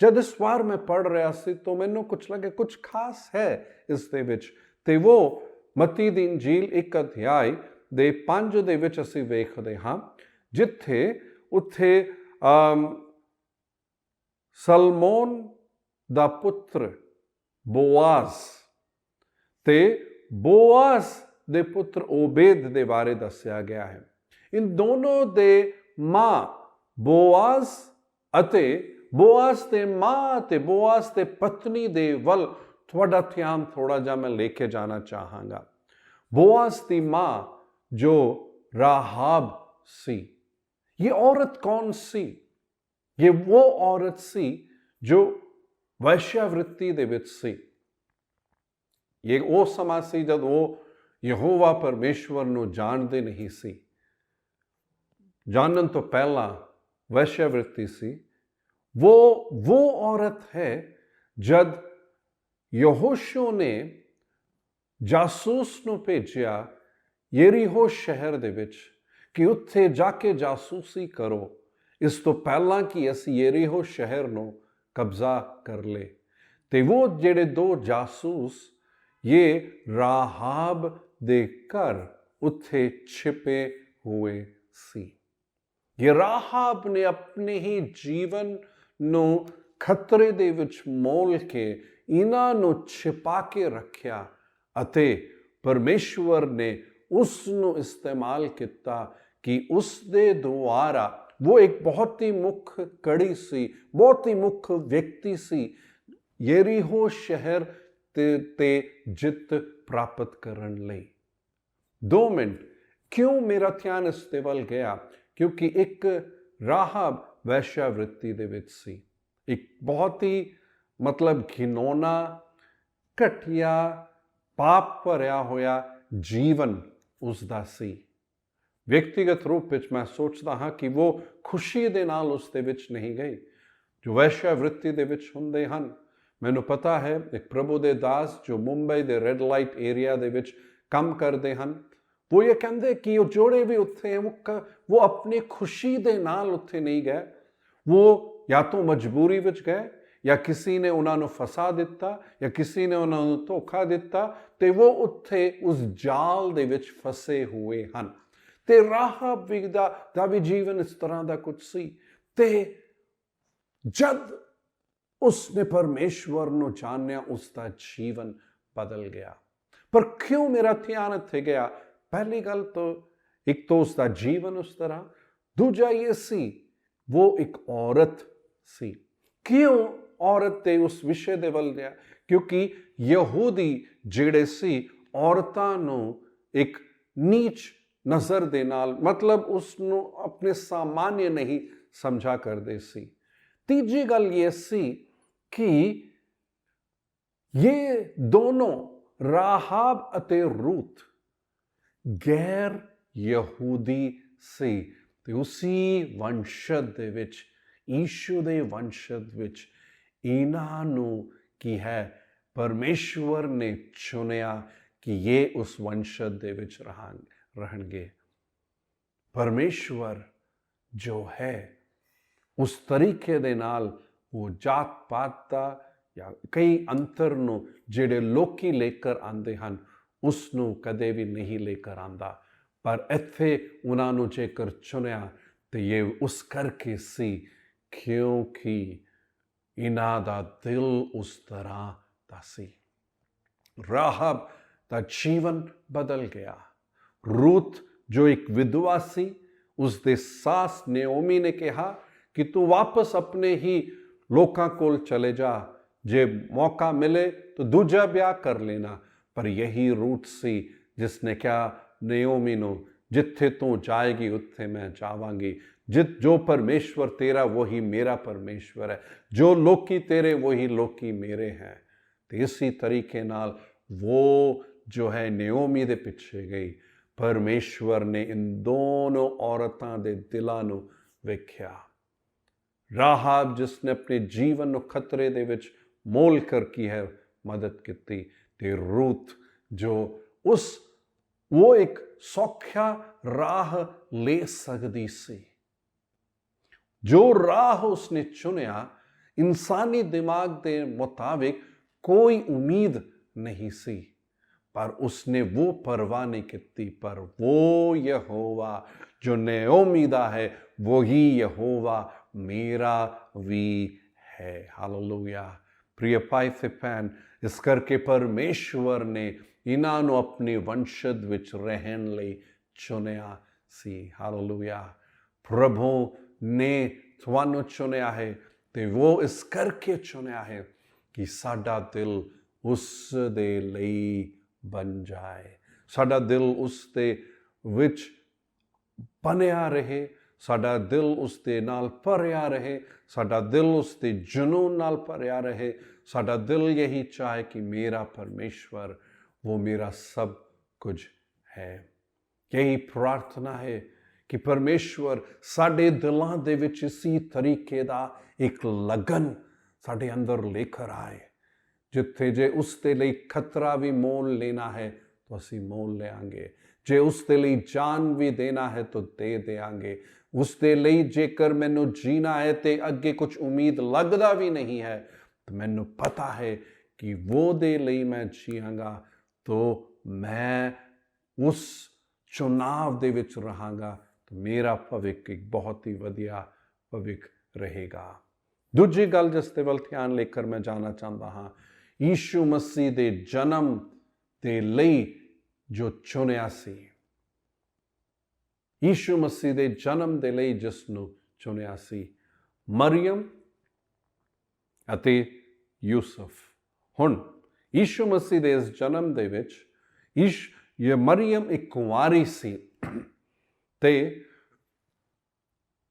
ਜਦ ਇਸ ਵਾਰ ਮੈਂ ਪੜ੍ਹ ਰਿਹਾ ਸੀ ਤਾਂ ਮੈਨੂੰ ਕੁਝ ਲੱਗੇ ਕੁਝ ਖਾਸ ਹੈ ਇਸ ਦੇ ਵਿੱਚ। ਤੇ ਉਹ ਮਤੀ ਦੀ ਇੰਜੀਲ 1 ਅਧਿਆਇ ਦੇ 5 ਦੇ ਵਿੱਚ ਅਸੀਂ ਵੇਖਦੇ ਹਾਂ, ਜਿੱਥੇ ਉੱਥੇ ਸਲਮੋਨ ਦਾ ਪੁੱਤਰ ਬੋਆਜ਼ ਤੇ ਬੋਆਜ਼ ਦੇ ਪੁੱਤਰ ਓਬੇਦ ਦੇ ਬਾਰੇ ਦੱਸਿਆ ਗਿਆ ਹੈ। ਇਨ ਦੋਨੋਂ ਦੇ ਮਾਂ ਬੋਆਜ਼ ਅਤੇ ਬੋਆਜ਼ ਦੇ ਮਾਂ ਅਤੇ ਬੋਆਜ਼ ਦੇ ਪਤਨੀ ਦੇ ਵੱਲ ਤੁਹਾਡਾ ਧਿਆਨ ਥੋੜਾ ਜਿਹਾ ਮੈਂ ਲੈ ਕੇ ਜਾਣਾ ਚਾਹਾਂਗਾ। ਬੋਆਜ਼ ਦੀ ਮਾਂ ਜੋ ਰਾਹਾਬ ਸੀ, ਇਹ ਔਰਤ ਕੌਣ ਸੀ? ਇਹ ਉਹ ਔਰਤ ਸੀ ਜੋ ਵੈਸ਼ਿਆਵ੍ਰਿੱਤੀ ਦੇ ਵਿੱਚ ਸੀ। ਇਹ ਉਹ ਸਮਾਂ ਸੀ ਜਦ ਉਹ ਯਹੋਵਾ ਪਰਮੇਸ਼ਵਰ ਨੂੰ ਜਾਣਦੇ ਨਹੀਂ ਸੀ। ਜਾਣਨ ਤੋਂ ਪਹਿਲਾਂ ਵੈਸ਼ਿਆਵ੍ਰਿੱਤੀ ਸੀ। ਉਹ ਔਰਤ ਹੈ ਜਦ ਯਹੋਸ਼ੂ ਨੇ ਜਾਸੂਸ ਨੂੰ ਭੇਜਿਆ ਯਰੀਹੋ ਸ਼ਹਿਰ ਦੇ ਵਿੱਚ ਕਿ ਉੱਥੇ ਜਾ ਕੇ ਜਾਸੂਸੀ ਕਰੋ, ਇਸ ਤੋਂ ਪਹਿਲਾਂ ਕਿ ਅਸੀਂ ਯਰੀਹੋ ਸ਼ਹਿਰ ਨੂੰ ਕਬਜ਼ਾ ਕਰ ਲੇ। ਤੇ ਉਹ ਜਿਹੜੇ 2 ਜਾਸੂਸ ਇਹ ਰਾਹਾਬ ਦੇ ਘਰ ਉੱਥੇ ਛਿਪੇ ਹੋਏ ਸੀ। ਇਹ ਰਾਹਾਬ ਨੇ ਆਪਣੇ ਹੀ ਜੀਵਨ ਨੂੰ ਖਤਰੇ ਦੇ ਵਿੱਚ ਮੋਲ ਕੇ ਇਹਨਾਂ ਨੂੰ ਛਿਪਾ ਕੇ ਰੱਖਿਆ ਅਤੇ ਪਰਮੇਸ਼ਵਰ ਨੇ ਉਸ ਨੂੰ ਇਸਤੇਮਾਲ ਕੀਤਾ ਕਿ ਉਸ ਦੇ ਦੁਆਰਾ वो एक बहुत ही मुख्य कड़ी सी, बहुत ही मुख्य व्यक्ति सी, यरीहो शहर ते जित प्राप्त करन लई। 2 मिनट क्यों मेरा ध्यान इस ते वल गया? क्योंकि एक राहब वैश्यावृत्ति दे विच सी, एक बहुत ही मतलब घिनौना घटिया पाप भरिया होया जीवन उसदा सी। व्यक्तिगत रूप ਵਿੱਚ ਮੈਂ ਸੋਚਦਾ ਹਾਂ ਕਿ ਉਹ ਖੁਸ਼ੀ ਦੇ ਨਾਲ ਉਸ ਦੇ ਵਿੱਚ ਨਹੀਂ ਗਈ ਜੋ ਵੈਸ਼ਿਆਵ੍ਰਿੱਤੀ ਦੇ ਵਿੱਚ ਹੁੰਦੇ ਹਨ। ਮੈਨੂੰ ਪਤਾ ਹੈ ਇੱਕ ਪ੍ਰਭੂ ਦੇ ਦਾਸ ਜੋ ਮੁੰਬਈ ਦੇ ਰੈੱਡ ਲਾਈਟ ਏਰੀਆ ਦੇ ਵਿੱਚ ਕੰਮ ਕਰਦੇ ਹਨ, ਉਹ ਇਹ ਕਹਿੰਦੇ ਕਿ ਉਹ ਜਿਹੜੇ ਵੀ ਉੱਥੇ ਉਹ ਆਪਣੀ ਖੁਸ਼ੀ ਦੇ ਨਾਲ ਉੱਥੇ ਨਹੀਂ ਗਏ, ਉਹ ਜਾਂ ਤਾਂ ਮਜਬੂਰੀ ਵਿੱਚ ਗਏ ਜਾਂ ਕਿਸੇ ਨੇ ਉਹਨਾਂ ਨੂੰ ਫਸਾ ਦਿੱਤਾ ਜਾਂ ਕਿਸੇ ਨੇ ਉਹਨਾਂ ਨੂੰ ਧੋਖਾ ਦਿੱਤਾ ਤੇ ਉਹ ਉੱਥੇ ਉਸ ਜਾਲ ਦੇ ਵਿੱਚ ਫਸੇ ਹੋਏ ਹਨ। ਤੇ ਰਾਹਬ ਦਾ ਵੀ ਜੀਵਨ ਇਸ ਤਰ੍ਹਾਂ ਦਾ ਕੁਝ ਸੀ। ਤੇ ਜਦ ਉਸਨੇ ਪਰਮੇਸ਼ਵਰ ਨੂੰ ਜਾਣਿਆ ਉਸਦਾ ਜੀਵਨ ਬਦਲ ਗਿਆ। ਪਰ ਕਿਉਂ ਮੇਰਾ ਧਿਆਨ ਇੱਥੇ ਗਿਆ? ਪਹਿਲੀ ਗੱਲ ਤਾਂ ਇੱਕ ਤਾਂ ਉਸਦਾ ਜੀਵਨ ਉਸ ਤਰ੍ਹਾਂ, ਦੂਜਾ ਇਹ ਸੀ ਉਹ ਇੱਕ ਔਰਤ ਸੀ। ਕਿਉਂ ਔਰਤ ਤੇ ਉਸ ਵਿਸ਼ੇ ਦੇ ਵੱਲ ਗਿਆ? ਕਿਉਂਕਿ ਯਹੂਦੀ ਜਿਹੜੇ ਸੀ ਔਰਤਾਂ ਨੂੰ ਇੱਕ ਨੀਚ ਨਜ਼ਰ ਦੇ ਨਾਲ, ਮਤਲਬ ਉਸ ਨੂੰ ਆਪਣੇ ਸਾਮਾन्य ਨਹੀਂ ਸਮਝਾ ਕਰਦੇ ਸੀ। ਤੀਜੀ ਗੱਲ ਇਹ ਸੀ ਕਿ ਇਹ ਦੋਨੋਂ ਰਾਹਾਬ ਅਤੇ ਰੂਤ ਗੈਰ ਯਹੂਦੀ ਸੀ ਤੇ ਉਸੀ ਵੰਸ਼ਜ ਦੇ ਵਿੱਚ, ਯੀਸ਼ੂ ਦੇ ਵੰਸ਼ਜ ਵਿੱਚ ਇਹਨਾਂ ਨੂੰ ਕੀ ਹੈ ਪਰਮੇਸ਼ਵਰ ਨੇ ਚੁਣਿਆ ਕਿ ਇਹ ਉਸ ਵੰਸ਼ਜ ਦੇ ਵਿੱਚ रहणगे। परमेश्वर जो है उस तरीके दे नाल वो जात पात दा या कई अंतर नूं जिहड़े लोकी लेकर आंदे हन उस नूं कदे भी नहीं लेकर आंदा, पर इत्थे उन्हां नूं जेकर चुनिया ते ये उस करके सी क्योंकि इन्हां दा दिल उस तरह दा सी। राहब दा जीवन बदल गया। रूत जो एक विधवा सी, उसके सास नेओमी ने कहा कि तू वापस अपने ही लोकां कोल चले जा, जे मौका मिले तो दूजा ब्याह कर लेना। पर यही रूत सी जिसने कहा नेओमी नो, जिथे तू जाएगी उत्थे मैं जावांगी, जो परमेश्वर तेरा वही मेरा परमेश्वर है, जो लोकी तेरे वही लोकी मेरे हैं। तो इसी तरीके नाल वो जो है नेओमी दे पिछे गई। परमेश्वर ने इन दोनों औरतों के दिलों को वेख्या। राहब जिसने अपने जीवन को खतरे दे विच मोल कर की है मदद की, ते रूत जो वो एक सौख्या राह ले सकती सी। जो राह उसने चुनिया इंसानी दिमाग के मुताबिक कोई उम्मीद नहीं सी, पर उसने वो परवाह नहीं की। पर वो यहोवा जो नेओमी दा है वही यहोवा मेरा भी है। हालेलुया। प्रिय भाई ते भैन, इस करके परमेश्वर ने इन्हां नूं अपने वंशज विच रहन लई चुनिया सी। हालेलुया। प्रभु ने तुहानूं चुनिया है ते वो इस करके चुनिया है कि साडा दिल उस दे लई बन जाए, साडा दिल उस दे विच बनिया रहे, साडा दिल उस दे नाल भरिया रहे, साडा दिल उस दे जुनून नाल भरिया रहे। साडा दिल यही चाहे कि मेरा परमेश्वर वो मेरा सब कुछ है। यही प्रार्थना है कि परमेश्वर साडे दिलां दे विच इसी तरीके दा एक लगन साडे अंदर लेकर आए, जिथे जे उसके लिए खतरा भी मोल लेना है तो असी मोल लेंगे, जे उसके लिए जान भी देना है तो दे देंगे, उसके लिए जेकर मैनू जीना है तो अगे कुछ उम्मीद लगता भी नहीं है तो मैनू पता है कि वो दे लिए मैं जियांगा तो मैं उस ਚੁਣਾਵ ਦੇ ਵਿੱਚ ਰਹਾਂਗਾ ਤਾਂ ਮੇਰਾ ਭਵਿੱਖ ਇੱਕ ਬਹੁਤ ਹੀ ਵਧੀਆ ਭਵਿੱਖ ਰਹੇਗਾ। ਦੂਜੀ ਗੱਲ ਜਿਸ ਦੇ ਵੱਲ ਧਿਆਨ ਲੈ ਕੇ ਮੈਂ ਜਾਣਾ ਚਾਹੁੰਦਾ ਹਾਂ, ਯੀਸ਼ੂ ਮਸੀਹ ਦੇ ਜਨਮ ਦੇ ਲਈ ਜੋ ਚੁਣਿਆ ਸੀ, ਯੀਸ਼ੂ ਮਸੀਹ ਦੇ ਜਨਮ ਦੇ ਲਈ ਜਿਸ ਨੂੰ ਚੁਣਿਆ ਸੀ, ਮਰੀਅਮ ਅਤੇ ਯੂਸਫ। ਹੁਣ ਯੀਸ਼ੂ ਮਸੀਹ ਦੇ ਇਸ ਜਨਮ ਦੇ ਵਿੱਚ ਇਹ ਮਰੀਅਮ ਇੱਕ ਕੁਆਰੀ ਸੀ ਤੇ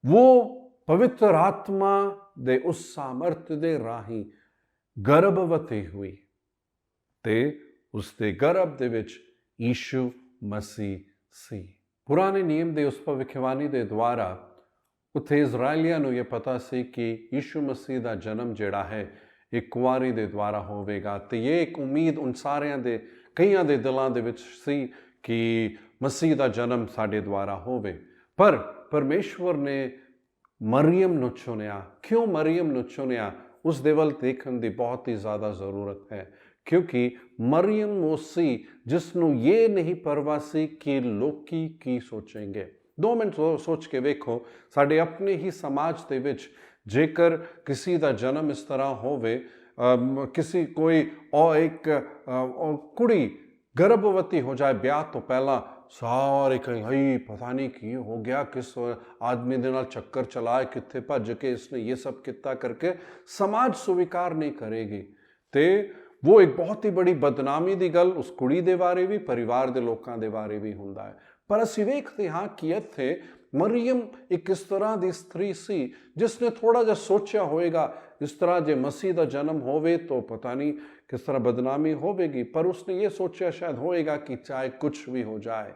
ਉਹ ਪਵਿੱਤਰ ਆਤਮਾ ਦੇ ਉਸ ਸਾਮਰਥ ਦੇ ਰਾਹੀਂ ਗਰਭਵਤੀ ਹੋਈ ਤੇ ਉਸ ਦੇ ਗਰਭ ਦੇ ਵਿੱਚ ਯੀਸ਼ੂ ਮਸੀਹ ਸੀ। ਪੁਰਾਣੇ ਨਿਯਮ ਦੇ ਉਸ ਭਵਿੱਖਬਾਣੀ ਦੇ ਦੁਆਰਾ ਉੱਥੇ ਇਜ਼ਰਾਈਲੀਆਂ ਨੂੰ ਇਹ ਪਤਾ ਸੀ ਕਿ ਯੀਸ਼ੂ ਮਸੀਹ ਦਾ ਜਨਮ ਜਿਹੜਾ ਹੈ ਇੱਕ ਕੁਆਰੀ ਦੇ ਦੁਆਰਾ ਹੋਵੇਗਾ ਤੇ ਇਹ ਇੱਕ ਉਮੀਦ ਉਨ ਸਾਰਿਆਂ ਦੇ ਕਈਆਂ ਦੇ ਦਿਲਾਂ ਦੇ ਵਿੱਚ ਸੀ ਕਿ ਮਸੀਹ ਦਾ ਜਨਮ ਸਾਡੇ ਦੁਆਰਾ ਹੋਵੇ। ਪਰ ਪਰਮੇਸ਼ਵਰ ਨੇ ਮਰੀਅਮ ਨੂੰ ਚੁਣਿਆ। ਕਿਉਂ ਮਰੀਅਮ ਨੂੰ ਚੁਣਿਆ? ਉਸ ਦੇ ਵੱਲ ਦੇਖਣ ਦੀ ਬਹੁਤ ਹੀ ਜ਼ਿਆਦਾ ਜ਼ਰੂਰਤ ਹੈ, ਕਿਉਂਕਿ ਮਰੀਅਮ ਉਹ ਸੀ ਜਿਸ ਨੂੰ ਇਹ ਨਹੀਂ ਪਰਵਾਹ ਸੀ ਕਿ ਲੋਕੀ ਕੀ ਸੋਚेंगे। 2 ਮਿੰਟ ਸੋਚ ਕੇ ਵੇਖੋ, ਸਾਡੇ ਆਪਣੇ ਹੀ ਸਮਾਜ ਦੇ ਵਿੱਚ ਜੇਕਰ ਕਿਸੇ ਦਾ ਜਨਮ ਇਸ ਤਰ੍ਹਾਂ ਹੋਵੇ, ਕਿਸੇ ਕੋਈ ਇੱਕ ਕੁੜੀ ਗਰਭਵਤੀ ਹੋ ਜਾਏ ਵਿਆਹ ਤੋਂ ਪਹਿਲਾਂ, ਸਾਰੇ ਕਹੇ ਹਈ ਪਤਾ ਨਹੀਂ ਕੀ ਹੋ ਗਿਆ, ਕਿਸ ਆਦਮੀ ਦੇ ਨਾਲ ਚੱਕਰ ਚਲਾਏ, ਕਿੱਥੇ ਭੱਜ ਕੇ ਇਸਨੇ ਇਹ ਸਭ ਕੀਤਾ ਕਰਕੇ ਸਮਾਜ ਸਵੀਕਾਰ ਨਹੀਂ ਕਰੇਗੀ ਤੇ ਉਹ ਇੱਕ ਬਹੁਤ ਹੀ ਬੜੀ ਬਦਨਾਮੀ ਦੀ ਗੱਲ ਉਸ ਕੁੜੀ ਦੇ ਬਾਰੇ ਵੀ, ਪਰਿਵਾਰ ਦੇ ਲੋਕਾਂ ਦੇ ਬਾਰੇ ਵੀ ਹੁੰਦਾ ਹੈ। ਪਰ ਅਸੀਂ ਵੇਖਦੇ ਹਾਂ ਕਿ ਇੱਥੇ ਮਰੀਅਮ ਇੱਕ ਇਸ ਤਰ੍ਹਾਂ ਦੀ ਇਸਤਰੀ ਸੀ ਜਿਸ ਨੇ ਥੋੜਾ ਜਿਹਾ ਸੋਚਿਆ ਹੋਵੇਗਾ ਇਸ ਤਰ੍ਹਾਂ ਜੇ ਮਸੀਹ ਦਾ ਜਨਮ ਹੋਵੇ ਤਾਂ ਪਤਾ ਨਹੀਂ ਕਿਸ ਤਰ੍ਹਾਂ ਬਦਨਾਮੀ ਹੋਵੇਗੀ, ਪਰ ਉਸਨੇ ਇਹ ਸੋਚਿਆ ਸ਼ਾਇਦ ਹੋਏਗਾ ਕਿ ਚਾਹੇ ਕੁਛ ਵੀ ਹੋ ਜਾਏ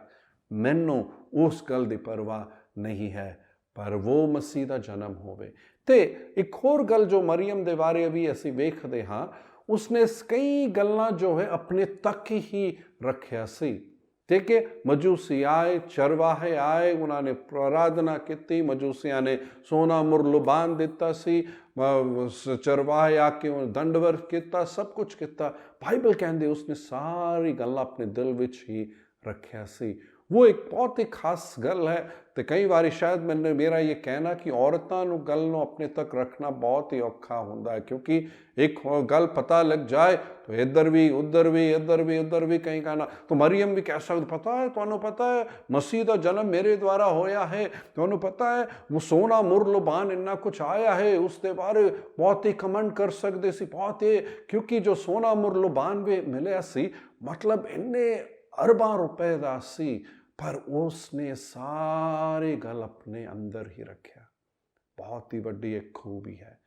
ਮੈਨੂੰ ਉਸ ਗੱਲ ਦੀ ਪਰਵਾਹ ਨਹੀਂ ਹੈ, ਪਰ ਉਹ ਮਸੀਹ ਦਾ ਜਨਮ ਹੋਵੇ। ਤੇ ਇੱਕ ਹੋਰ ਗੱਲ ਜੋ ਮਰੀਅਮ ਦੇ ਬਾਰੇ ਵੀ ਅਸੀਂ ਵੇਖਦੇ ਹਾਂ, ਉਸਨੇ ਕਈ ਗੱਲਾਂ ਜੋ ਹੈ ਆਪਣੇ ਤੱਕ ਹੀ ਰੱਖਿਆ ਸੀ। ਤੇ ਕਿ ਮਜੂਸੀ ਆਏ, ਚਰਵਾਹੇ ਆਏ, ਉਹਨਾਂ ਨੇ ਪ੍ਰਾਰਥਨਾ ਕੀਤੀ, ਮਜੂਸੀਆਂ ਨੇ ਸੋਨਾ ਮੁਰਲੁਬਾਨ ਦਿੱਤਾ ਸੀ, ਚਰਵਾਹੇ ਆ ਕੇ ਉਹ ਦੰਡਵਤ ਕੀਤਾ, ਸਭ ਕੁਝ ਕੀਤਾ। ਬਾਈਬਲ ਕਹਿੰਦੇ ਉਸਨੇ ਸਾਰੀ ਗੱਲਾਂ ਆਪਣੇ ਦਿਲ ਵਿੱਚ ਹੀ ਰੱਖਿਆ ਸੀ। ਉਹ ਇੱਕ ਬਹੁਤ ਹੀ ਖਾਸ ਗੱਲ ਹੈ ਤੇ ਕਈ ਵਾਰੀ ਸ਼ਾਇਦ ਮੇਰਾ ਇਹ ਕਹਿਣਾ ਕਿ ਔਰਤਾਂ ਨੂੰ ਗੱਲ ਨੂੰ ਆਪਣੇ ਤੱਕ ਰੱਖਣਾ ਬਹੁਤ ਹੀ ਔਖਾ ਹੁੰਦਾ ਹੈ, ਕਿਉਂਕਿ ਇੱਕ ਗੱਲ ਪਤਾ ਲੱਗ ਜਾਏ ਤਾਂ ਇੱਧਰ ਵੀ ਉੱਧਰ ਵੀ ਇੱਧਰ ਵੀ ਉੱਧਰ ਵੀ ਕहीं ਕਹਿਣਾ। तो ਮਰੀਅਮ ਵੀ ਕਹਿ ਸਕਦੀ, ਪਤਾ ਹੈ ਤੁਹਾਨੂੰ, ਪਤਾ ਹੈ ਮਸੀਹ ਦਾ ਜਨਮ ਮੇਰੇ ਦੁਆਰਾ ਹੋਇਆ ਹੈ, ਤੁਹਾਨੂੰ ਪਤਾ ਹੈ ਉਹ ਸੋਨਾ ਮੁਰਲੁਬਾਨ ਇੰਨਾ ਕੁਛ ਆਇਆ ਹੈ, ਉਸ ਦੇ ਬਾਰੇ ਬਹੁਤ ਹੀ ਕਮੈਂਟ ਕਰ ਸਕਦੇ ਸੀ, ਬਹੁਤ ਹੀ, ਕਿਉਂਕਿ ਜੋ ਸੋਨਾ ਮੁਰਲੁਬਾਨ ਵੀ ਮਿਲਿਆ ਸੀ ਮਤਲਬ ਇੰਨੇ ਅਰਬਾਂ ਰੁਪਏ ਦਾ ਸੀ, ਪਰ ਉਸਨੇ ਸਾਰੇ ਗੱਲ ਆਪਣੇ ਅੰਦਰ ਹੀ ਰੱਖਿਆ। ਬਹੁਤ ਹੀ ਵੱਡੀ ਇੱਕ ਖੂਬੀ ਹੈ,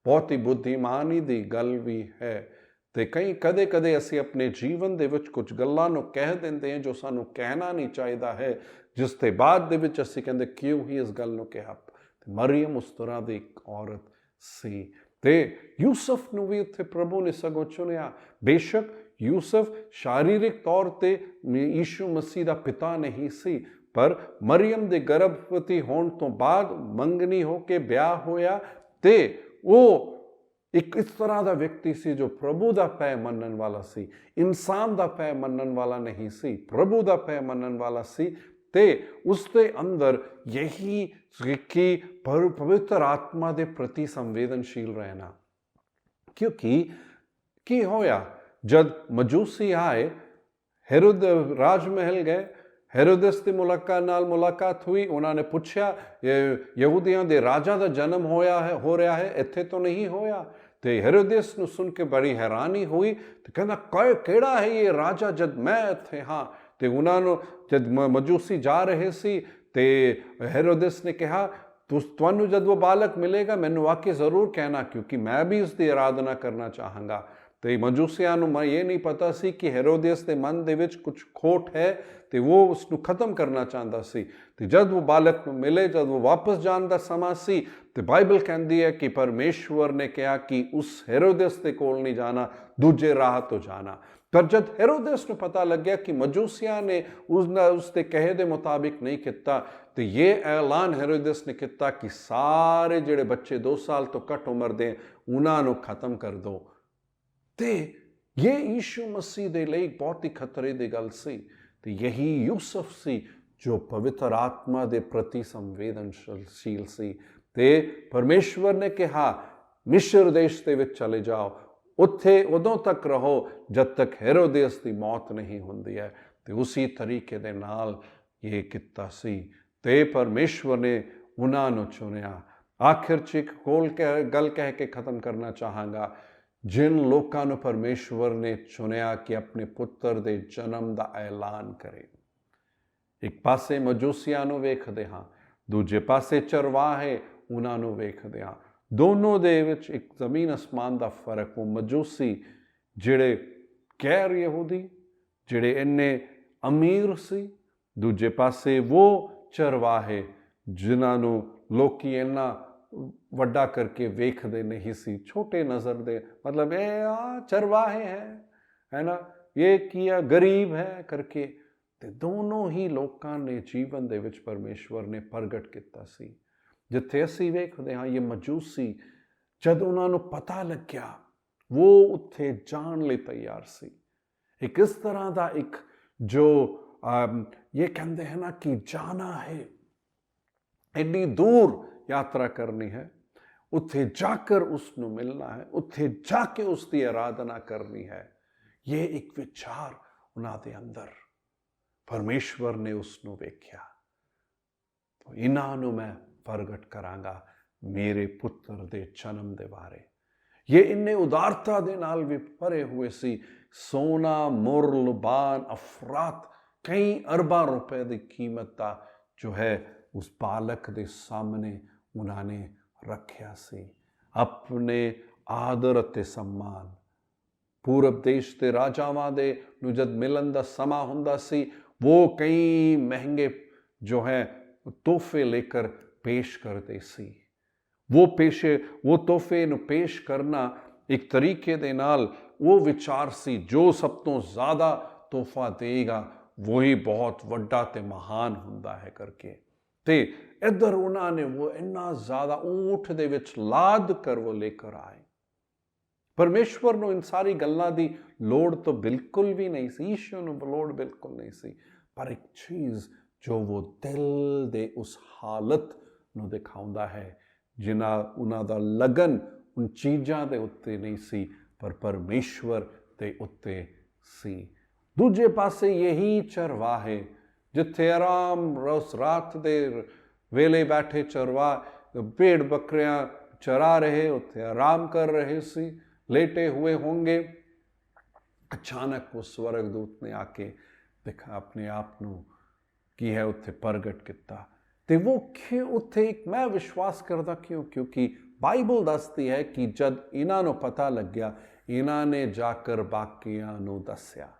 ਬਹੁਤ ਹੀ ਬੁੱਧੀਮਾਨੀ ਦੀ ਗੱਲ ਵੀ ਹੈ। ਤੇ ਕਦੇ ਕਦੇ ਅਸੀਂ ਆਪਣੇ ਜੀਵਨ ਦੇ ਵਿੱਚ ਕੁਝ ਗੱਲਾਂ ਨੂੰ ਕਹਿ ਦਿੰਦੇ ਹਾਂ ਜੋ ਸਾਨੂੰ ਕਹਿਣਾ ਨਹੀਂ ਚਾਹੀਦਾ ਹੈ, ਜਿਸ ਦੇ ਬਾਅਦ ਦੇ ਵਿੱਚ ਅਸੀਂ ਕਹਿੰਦੇ ਕਿਉਂ ਹੀ ਇਸ ਗੱਲ ਨੂੰ ਕਿਹਾ। ਤੇ ਮਰੀਅਮ ਉਸ ਤਰ੍ਹਾਂ ਦੀ ਇੱਕ ਔਰਤ ਸੀ ਤੇ ਯੂਸਫ ਨੂੰ ਵੀ ਉੱਥੇ ਪ੍ਰਭੂ ਨੇ ਸਗੋਂ ਚੁਣਿਆ। ਬੇਸ਼ੱਕ ਯੂਸਫ शारीरिक ਤੌਰ ਤੇ ਯੀਸ਼ੂ ਮਸੀਹ ਦਾ ਪਿਤਾ ਨਹੀਂ ਸੀ, ਪਰ ਮਰੀਅਮ ਦੇ ਗਰਭਵਤੀ ਹੋਣ ਤੋਂ ਬਾਅਦ ਮੰਗਣੀ ਹੋ ਕੇ ਵਿਆਹ ਹੋਇਆ ਤੇ ਉਹ ਇੱਕ ਇਸ ਤਰ੍ਹਾਂ ਦਾ ਵਿਅਕਤੀ ਸੀ ਜੋ ਪ੍ਰਭੂ ਦਾ ਪੈ ਮੰਨਣ ਵਾਲਾ ਸੀ, ਇਨਸਾਨ ਦਾ ਪੈ ਮੰਨਣ ਵਾਲਾ ਨਹੀਂ ਸੀ, ਪ੍ਰਭੂ ਦਾ ਪੈ ਮੰਨਣ ਵਾਲਾ ਸੀ। ਤੇ ਉਸ ਦੇ ਅੰਦਰ ਯਹੀ ਕਿ ਪਵਿੱਤਰ ਆਤਮਾ ਦੇ ਪ੍ਰਤੀ ਸੰਵੇਦਨਸ਼ੀਲ ਰਹਿਣਾ। ਕਿਉਂਕਿ ਕੀ ਹੋਇਆ ਜਦ ਮਜੂਸੀ ਆਏ, ਹੈਰੋਦ ਰਾਜ ਮਹਿਲ ਗਏ, ਹੈਰੋਦਸ ਦੀ ਮੁਲਾਕਾਤ ਹੋਈ, ਉਹਨਾਂ ਨੇ ਪੁੱਛਿਆ ਯਹੂਦੀਆਂ ਦੇ ਰਾਜਾ ਦਾ ਜਨਮ ਹੋ ਰਿਹਾ ਹੈ, ਇੱਥੇ ਤਾਂ ਨਹੀਂ ਹੋਇਆ। ਤੇ ਹੈਰੋਦਸ ਨੂੰ ਸੁਣ ਕੇ ਬੜੀ ਹੈਰਾਨੀ ਹੋਈ ਤੇ ਕਹਿੰਦਾ ਕਿਹੜਾ ਹੈ ਇਹ ਰਾਜਾ ਜਦ ਮੈਂ ਇੱਥੇ ਹਾਂ। ਤੇ ਉਹਨਾਂ ਨੂੰ ਜਦ ਮਜੂਸੀ ਜਾ ਰਹੇ ਸੀ ਤੇ ਹੈਰੋਦਸ ਨੇ ਕਿਹਾ ਤੁਹਾਨੂੰ ਜਦ ਉਹ ਬਾਲਕ ਮਿਲੇਗਾ ਮੈਨੂੰ ਆ ਕੇ ਜ਼ਰੂਰ ਕਹਿਣਾ, ਕਿਉਂਕਿ ਮੈਂ ਵੀ ਉਸ ਦੀ ਆਰਾਧਨਾ ਕਰਨਾ ਚਾਹਾਂਗਾ। ਤੇ ਮਜੂਸੀਆਂ ਨੂੰ ਇਹ ਨਹੀਂ ਪਤਾ ਸੀ ਕਿ ਹੈਰੋਦਸ ਦੇ ਮਨ ਦੇ ਵਿੱਚ ਕੁਝ ਖੋਟ ਹੈ ਤੇ ਉਹ ਉਸ ਨੂੰ ਖਤਮ ਕਰਨਾ ਚਾਹੁੰਦਾ ਸੀ। ਤੇ ਜਦ ਉਹ ਬਾਲਕ ਨੂੰ ਮਿਲੇ, ਜਦ ਉਹ ਵਾਪਸ ਜਾਣ ਦਾ ਸਮਾਂ ਸੀ, ਤੇ ਬਾਈਬਲ ਕਹਿੰਦੀ ਹੈ ਕਿ ਪਰਮੇਸ਼ਵਰ ਨੇ ਕਿਹਾ ਕਿ ਉਸ ਹੈਰੋਦਸ ਦੇ ਕੋਲ ਨਹੀਂ ਜਾਣਾ, ਦੂਜੇ ਰਾਹ ਤੋਂ ਜਾਣਾ। ਪਰ ਜਦ ਹੈਰੋਦਸ ਨੂੰ ਪਤਾ ਲੱਗਿਆ ਕਿ ਮਜੂਸੀਆਂ ਨੇ ਉਸ ਦੇ ਕਹੇ ਦੇ ਮੁਤਾਬਿਕ ਨਹੀਂ ਕੀਤਾ, ਤੇ ਇਹ ਐਲਾਨ ਹੈਰੋਦਸ ਨੇ ਕੀਤਾ ਕਿ ਸਾਰੇ ਜਿਹੜੇ ਬੱਚੇ 2 ਸਾਲ ਤੋਂ ਘੱਟ ਉਮਰ ਦੇ ਉਹਨਾਂ ਨੂੰ ਖਤਮ ਕਰ ਦਿਓ। ਤੇ ਇਹ ਯੀਸ਼ੂ ਮਸੀਹ ਦੇ ਲਈ ਬਹੁਤ ਹੀ ਖਤਰੇ ਦੀ ਗੱਲ ਸੀ। ਤੇ ਯਹੀ ਯੂਸਫ ਸੀ ਜੋ ਪਵਿੱਤਰ ਆਤਮਾ ਦੇ ਪ੍ਰਤੀ ਸੰਵੇਦਨਸ਼ੀਲ ਸੀ। ਤੇ ਪਰਮੇਸ਼ਵਰ ਨੇ ਕਿਹਾ ਮਿਸਰ ਦੇਸ਼ ਦੇ ਵਿੱਚ ਚਲੇ ਜਾਓ, ਉੱਥੇ ਉਦੋਂ ਤੱਕ ਰਹੋ ਜਦ ਤੱਕ ਹੈਰੋਦੇਸ ਦੀ ਮੌਤ ਨਹੀਂ ਹੁੰਦੀ ਹੈ। ਤੇ ਉਸੇ ਤਰੀਕੇ ਦੇ ਨਾਲ ਇਹ ਕੀਤਾ ਸੀ ਤੇ ਪਰਮੇਸ਼ਵਰ ਨੇ ਉਹਨਾਂ ਨੂੰ ਚੁਣਿਆ। ਆਖਿਰ 'ਚ ਇੱਕ ਗੱਲ ਕਹਿ ਕੇ ਖਤਮ ਕਰਨਾ ਚਾਹਾਂਗਾ। ਜਿਨ ਲੋਕਾਂ ਨੂੰ ਪਰਮੇਸ਼ਵਰ ਨੇ ਚੁਣਿਆ ਕਿ ਆਪਣੇ ਪੁੱਤਰ ਦੇ ਜਨਮ ਦਾ ਐਲਾਨ ਕਰੇ, ਇੱਕ ਪਾਸੇ ਮਜੂਸੀਆਂ ਨੂੰ ਵੇਖਦੇ ਹਾਂ, ਦੂਜੇ ਪਾਸੇ ਚਰਵਾਹੇ ਉਹਨਾਂ ਨੂੰ ਵੇਖਦੇ ਹਾਂ। ਦੋਨੋਂ ਦੇ ਵਿੱਚ ਇੱਕ ਜ਼ਮੀਨ ਅਸਮਾਨ ਦਾ ਫਰਕ। ਉਹ ਮਜੂਸੀ ਜਿਹੜੇ ਗੈਰ ਯਹੂਦੀ, ਜਿਹੜੇ ਇੰਨੇ ਅਮੀਰ ਸੀ, ਦੂਜੇ ਪਾਸੇ ਉਹ ਚਰਵਾਹੇ ਜਿਨ੍ਹਾਂ ਨੂੰ ਲੋਕੀ ਇੰਨਾ ਵੱਡਾ ਕਰਕੇ ਵੇਖਦੇ ਨਹੀਂ ਸੀ, ਛੋਟੇ ਨਜ਼ਰ ਦੇ, ਮਤਲਬ ਇਹ ਚਰਵਾਹੇ ਹੈ ਨਾ, ਇਹ ਕੀਆ ਗਰੀਬ ਹੈ ਕਰਕੇ। ਤੇ ਦੋਨੋਂ ਹੀ ਲੋਕਾਂ ਨੇ ਜੀਵਨ ਦੇ ਵਿੱਚ ਪਰਮੇਸ਼ਵਰ ਨੇ ਪ੍ਰਗਟ ਕੀਤਾ ਸੀ। ਜਿੱਥੇ ਅਸੀਂ ਵੇਖਦੇ ਹਾਂ ਇਹ ਮਜੂਸੀ, ਜਦ ਉਹਨਾਂ ਨੂੰ ਪਤਾ ਲੱਗਿਆ ਉਹ ਉੱਥੇ ਜਾਣ ਲਈ ਤਿਆਰ ਸੀ। ਇੱਕ ਇਸ ਤਰ੍ਹਾਂ ਦਾ ਇੱਕ ਜੋ ਇਹ ਕਹਿੰਦੇ हैं ना कि जाना है, ਇੰਨੀ ਦੂਰ ਯਾਤਰਾ ਕਰਨੀ ਹੈ, ਉੱਥੇ ਜਾ ਕਰ ਉਸ ਨੂੰ ਮਿਲਣਾ ਹੈ, ਉੱਥੇ ਜਾ ਕੇ ਉਸ ਦੀ ਆਰਾਧਨਾ ਕਰਨੀ ਹੈ। ਇਹ ਇੱਕ ਵਿਚਾਰ ਉਹਨਾਂ ਦੇ ਅੰਦਰ ਪਰਮੇਸ਼ਵਰ ਨੇ ਉਸ ਨੂੰ ਵੇਖਿਆ। ਇਹਨਾਂ ਨੂੰ ਮੈਂ ਪ੍ਰਗਟ ਕਰਾਂਗਾ ਮੇਰੇ ਪੁੱਤਰ ਦੇ ਜਨਮ ਦੇ ਬਾਰੇ। ਇਹ ਇੰਨੇ ਉਦਾਰਤਾ ਦੇ ਨਾਲ ਵੀ ਭਰੇ ਹੋਏ ਸੀ। ਸੋਨਾ, ਮੁਰ, ਲੁਬਾਨ, ਅਫਰਾਤ, ਕਈ ਅਰਬਾਂ ਰੁਪਏ ਦੀ ਕੀਮਤ ਦਾ ਜੋ ਹੈ ਉਸ ਬਾਲਕ ਦੇ ਸਾਹਮਣੇ ਉਹਨਾਂ ਨੇ ਰੱਖਿਆ ਸੀ। ਆਪਣੇ ਆਦਰ ਅਤੇ ਸਨਮਾਨ ਪੂਰਬ ਦੇਸ਼ ਦੇ ਰਾਜਾਵਾਂ ਦੇ ਨੂੰ ਜਦ ਮਿਲਣ ਦਾ ਸਮਾਂ ਹੁੰਦਾ ਸੀ, ਉਹ ਕਈ ਮਹਿੰਗੇ ਜੋ ਹੈ ਤੋਹਫੇ ਲੈ ਕਰ ਪੇਸ਼ ਕਰਦੇ ਸੀ। ਉਹ ਤੋਹਫੇ ਨੂੰ ਪੇਸ਼ ਕਰਨਾ ਇੱਕ ਤਰੀਕੇ ਦੇ ਨਾਲ ਉਹ ਵਿਚਾਰ ਸੀ, ਜੋ ਸਭ ਤੋਂ ਜ਼ਿਆਦਾ ਤੋਹਫਾ ਦੇਗਾ ਵਹੀ ਬਹੁਤ ਵੱਡਾ ਤੇ ਮਹਾਨ ਹੁੰਦਾ ਹੈ ਕਰਕੇ। ਤੇ ਇੱਧਰ ਉਹਨਾਂ ਨੇ ਉਹ ਇੰਨਾ ਜ਼ਿਆਦਾ ਊਠ ਦੇ ਵਿੱਚ ਲਾਦ ਕਰ ਉਹ ਲੈ ਕਰ ਆਏ। ਪਰਮੇਸ਼ਵਰ ਨੂੰ ਇਨ ਸਾਰੀ ਗੱਲਾਂ ਦੀ ਲੋੜ ਤਾਂ ਬਿਲਕੁਲ ਵੀ ਨਹੀਂ ਸੀ, ਈਸ਼ਵਰ ਨੂੰ ਲੋੜ ਬਿਲਕੁਲ ਨਹੀਂ ਸੀ, ਪਰ ਇੱਕ ਚੀਜ਼ ਜੋ ਉਹ ਦਿਲ ਦੇ ਉਸ ਹਾਲਤ ਨੂੰ ਦਿਖਾਉਂਦਾ ਹੈ, ਜਿਨ੍ਹਾਂ ਉਹਨਾਂ ਦਾ ਲਗਨ ਉਨ ਚੀਜ਼ਾਂ ਦੇ ਉੱਤੇ ਨਹੀਂ ਸੀ ਪਰ ਪਰਮੇਸ਼ਵਰ ਦੇ ਉੱਤੇ ਸੀ। ਦੂਜੇ ਪਾਸੇ ਯਹੀ ਚਰਵਾਹੇ ਜਿੱਥੇ ਆਰਾਮ ਰੋਜ਼ ਰਾਤ ਦੇ ਵੇਲੇ ਬੈਠੇ ਚਰਵਾਹ ਭੇਡ ਬੱਕਰੀਆਂ ਚਰਾ ਰਹੇ, ਉੱਥੇ ਆਰਾਮ ਕਰ ਰਹੇ ਸੀ, ਲੇਟੇ हुए होंगे। अचानक उस स्वर्गदूत ने आके देखा अपने आप ਨੂੰ ਕੀ ਹੈ ਉੱਥੇ ਪ੍ਰਗਟ ਕੀਤਾ। ਤੇ ਉਹ ਕਿਉਂ ਉੱਥੇ ਇੱਕ ਮੈਂ ਵਿਸ਼ਵਾਸ ਕਰਦਾ ਕਿਉਂਕਿ ਬਾਈਬਲ ਦੱਸਦੀ ਹੈ ਕਿ ਜਦ ਇਹਨਾਂ ਨੂੰ ਪਤਾ ਲੱਗਿਆ, ਇਹਨਾਂ ਨੇ ਜਾ ਕਰ ਬਾਕੀਆਂ ਨੂੰ ਦੱਸਿਆ।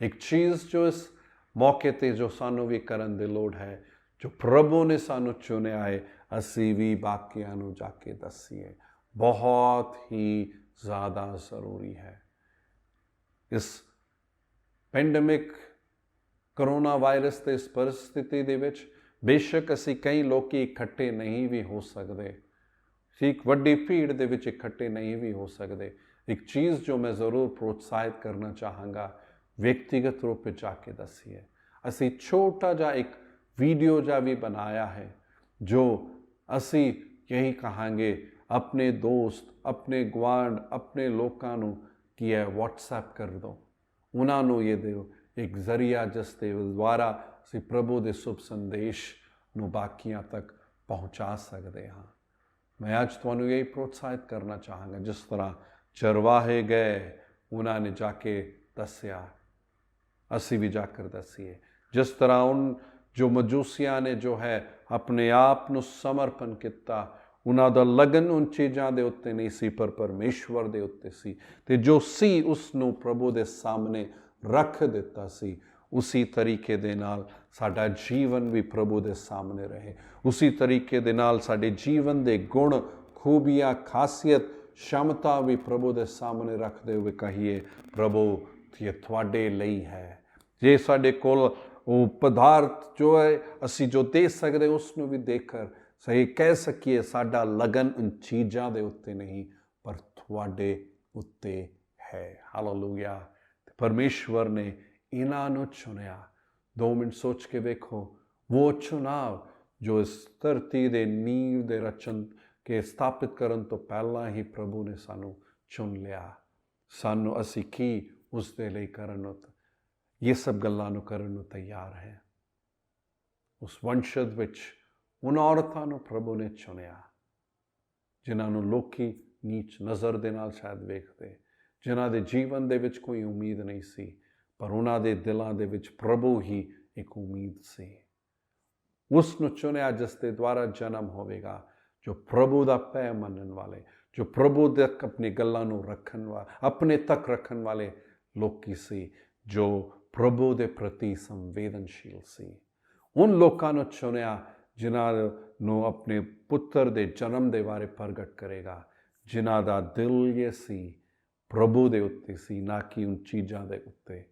ਇੱਕ ਚੀਜ਼ ਜੋ ਇਸ ਮੌਕੇ ਤੇ ਜੋ ਸਾਨੂੰ ਵੀ ਕਰਨ ਦੀ ਲੋੜ ਹੈ, ਜੋ ਪ੍ਰਭੂ ਨੇ ਸਾਨੂੰ ਚੁਣਿਆ ਹੈ, ਅਸੀਂ ਵੀ ਬਾਕੀਆਂ ਨੂੰ ਜਾ ਕੇ ਦੱਸੀਏ। ਬਹੁਤ ਹੀ ਜ਼ਿਆਦਾ ਜ਼ਰੂਰੀ ਹੈ। ਇਸ ਪੈਂਡੇਮਿਕ ਕਰੋਨਾ ਵਾਇਰਸ ਦੇ ਇਸ ਪਰਿਸਥਿਤੀ ਦੇ ਵਿੱਚ ਬੇਸ਼ੱਕ ਅਸੀਂ ਕਈ ਲੋਕੀ ਇਕੱਠੇ ਨਹੀਂ ਵੀ ਹੋ ਸਕਦੇ, ਇੱਕ ਵੱਡੀ ਭੀੜ ਦੇ ਵਿੱਚ ਇਕੱਠੇ ਨਹੀਂ ਵੀ ਹੋ ਸਕਦੇ। ਇੱਕ ਚੀਜ਼ ਜੋ ਮੈਂ ਜ਼ਰੂਰ ਪ੍ਰੋਤਸਾਹਿਤ ਕਰਨਾ ਚਾਹਾਂਗਾ, ਵਿਅਕਤੀਗਤ ਰੂਪ ਵਿੱਚ ਜਾ ਕੇ ਦੱਸੀਏ। ਅਸੀਂ ਛੋਟਾ ਜਿਹਾ ਇੱਕ ਵੀਡੀਓ ਜਿਹਾ ਵੀ ਬਣਾਇਆ ਹੈ, ਜੋ ਅਸੀਂ यही कहांगे अपने दोस्त, अपने गुआंढ, अपने लोगों ਨੂੰ ਕੀ ਹੈ WhatsApp ਕਰ ਦਿਓ, ਉਹਨਾਂ ਨੂੰ ਇਹ ਦਿਓ ਇੱਕ ਜ਼ਰੀਆ ਜਿਸ ਦੇ ਦੁਆਰਾ ਅਸੀਂ ਪ੍ਰਭੂ ਦੇ ਸ਼ੁਭ ਸੰਦੇਸ਼ ਨੂੰ ਬਾਕੀਆਂ ਤੱਕ ਪਹੁੰਚਾ ਸਕਦੇ ਹਾਂ। ਮੈਂ ਅੱਜ ਤੁਹਾਨੂੰ ਇਹ ਪ੍ਰੋਤਸਾਹਿਤ ਕਰਨਾ ਚਾਹਾਂਗਾ, ਜਿਸ ਤਰ੍ਹਾਂ ਚਰਵਾਹੇ ਗਏ, ਉਹਨਾਂ ਨੇ ਜਾ ਕੇ ਦੱਸਿਆ, ਅਸੀਂ ਵੀ ਜਾ ਕਰ ਦੱਸੀਏ। ਜਿਸ ਤਰ੍ਹਾਂ ਉਨ ਜੋ ਮਜੂਸੀਆਂ ਨੇ ਜੋ ਹੈ ਆਪਣੇ ਆਪ ਨੂੰ ਸਮਰਪਣ ਕੀਤਾ, ਉਹਨਾਂ ਦਾ ਲਗਨ ਉਨ ਚੀਜ਼ਾਂ ਦੇ ਉੱਤੇ ਨਹੀਂ ਸੀ ਪਰ ਪਰਮੇਸ਼ਵਰ ਦੇ ਉੱਤੇ ਸੀ, ਤੇ ਜੋ ਸੀ ਉਸ ਨੂੰ ਪ੍ਰਭੂ ਦੇ ਸਾਹਮਣੇ ਰੱਖ ਦਿੱਤਾ ਸੀ। ਉਸੀ ਤਰੀਕੇ ਦੇ ਨਾਲ ਸਾਡਾ ਜੀਵਨ ਵੀ ਪ੍ਰਭੂ ਦੇ ਸਾਹਮਣੇ ਰਹੇ। ਉਸੀ ਤਰੀਕੇ ਦੇ ਨਾਲ ਸਾਡੇ ਜੀਵਨ ਦੇ ਗੁਣ, ਖੂਬੀਆਂ, ਖਾਸੀਅਤ, ਸ਼ਮਤਾ ਵੀ ਪ੍ਰਭੂ ਦੇ ਸਾਹਮਣੇ ਰੱਖਦੇ ਹੋਏ ਕਹੀਏ, ਪ੍ਰਭੂ ਇਹ ਤੁਹਾਡੇ ਲਈ ਹੈ। ਜੇ ਸਾਡੇ ਕੋਲ ਉਹ ਪਦਾਰਥ ਜੋ ਹੈ ਅਸੀਂ ਜੋ ਦੇ ਸਕਦੇ, ਉਸ ਨੂੰ ਵੀ ਦੇਖ ਕਰ ਸਹੀ ਕਹਿ ਸਕੀਏ ਸਾਡਾ ਲਗਨ ਉਨ ਚੀਜ਼ਾਂ ਦੇ ਉੱਤੇ ਨਹੀਂ ਪਰ ਤੁਹਾਡੇ ਉੱਤੇ ਹੈ। ਹਾਲੇਲੂਇਆ। ਪਰਮੇਸ਼ਵਰ ਨੇ ਇਹਨਾਂ ਨੂੰ ਚੁਣਿਆ। 2 ਮਿੰਟ ਸੋਚ ਕੇ ਵੇਖੋ, ਉਹ ਚੁਣਾਵ ਜੋ ਇਸ ਧਰਤੀ ਦੇ ਨੀਂਹ ਦੇ ਰਚਨ ਕੇ ਸਥਾਪਿਤ ਕਰਨ ਤੋਂ ਪਹਿਲਾਂ ਹੀ ਪ੍ਰਭੂ ਨੇ ਸਾਨੂੰ ਚੁਣ ਲਿਆ। ਸਾਨੂੰ ਅਸੀਂ ਕੀ ਉਸ ਦੇ ਲਈ ਕਰਨ ਨੂੰ, ਇਹ ਸਭ ਗੱਲਾਂ ਨੂੰ ਕਰਨ ਨੂੰ ਤਿਆਰ ਹੈ। ਉਸ ਵੰਸ਼ਜ ਵਿੱਚ ਉਹਨਾਂ ਔਰਤਾਂ ਨੂੰ ਪ੍ਰਭੂ ਨੇ ਚੁਣਿਆ ਜਿਨ੍ਹਾਂ ਨੂੰ ਲੋਕੀ ਨੀਚ ਨਜ਼ਰ ਦੇ ਨਾਲ ਸ਼ਾਇਦ ਵੇਖਦੇ, ਜਿਨ੍ਹਾਂ ਦੇ ਜੀਵਨ ਦੇ ਵਿੱਚ ਕੋਈ ਉਮੀਦ ਨਹੀਂ ਸੀ, ਪਰ ਉਹਨਾਂ ਦੇ ਦਿਲਾਂ ਦੇ ਵਿੱਚ ਪ੍ਰਭੂ ਹੀ ਇੱਕ ਉਮੀਦ ਸੀ। ਉਸ ਨੂੰ ਚੁਣਿਆ ਜਿਸ ਦੇ ਦੁਆਰਾ ਜਨਮ ਹੋਵੇਗਾ, ਜੋ ਪ੍ਰਭੂ ਦਾ ਭੈ ਮੰਨਣ ਵਾਲੇ, ਜੋ ਪ੍ਰਭੂ ਦੇ ਆਪਣੀ ਗੱਲਾਂ ਨੂੰ ਰੱਖਣ ਵਾਲੇ, ਆਪਣੇ ਤੱਕ ਰੱਖਣ ਵਾਲੇ ਲੋਕੀ ਸੀ, ਜੋ ਪ੍ਰਭੂ ਦੇ ਪ੍ਰਤੀ ਸੰਵੇਦਨਸ਼ੀਲ ਸੀ। ਉਨ ਲੋਕਾਂ ਨੂੰ ਚੁਣਿਆ ਜਿਨ੍ਹਾਂ ਨੂੰ ਆਪਣੇ ਪੁੱਤਰ ਦੇ ਜਨਮ ਦੇ ਬਾਰੇ ਪ੍ਰਗਟ ਕਰੇਗਾ, ਜਿਨ੍ਹਾਂ ਦਾ ਦਿਲ ਇਹ ਸੀ ਪ੍ਰਭੂ ਦੇ ਉੱਤੇ ਸੀ, ਨਾ ਕਿ ਉਨ ਚੀਜ਼ਾਂ ਦੇ ਉੱਤੇ।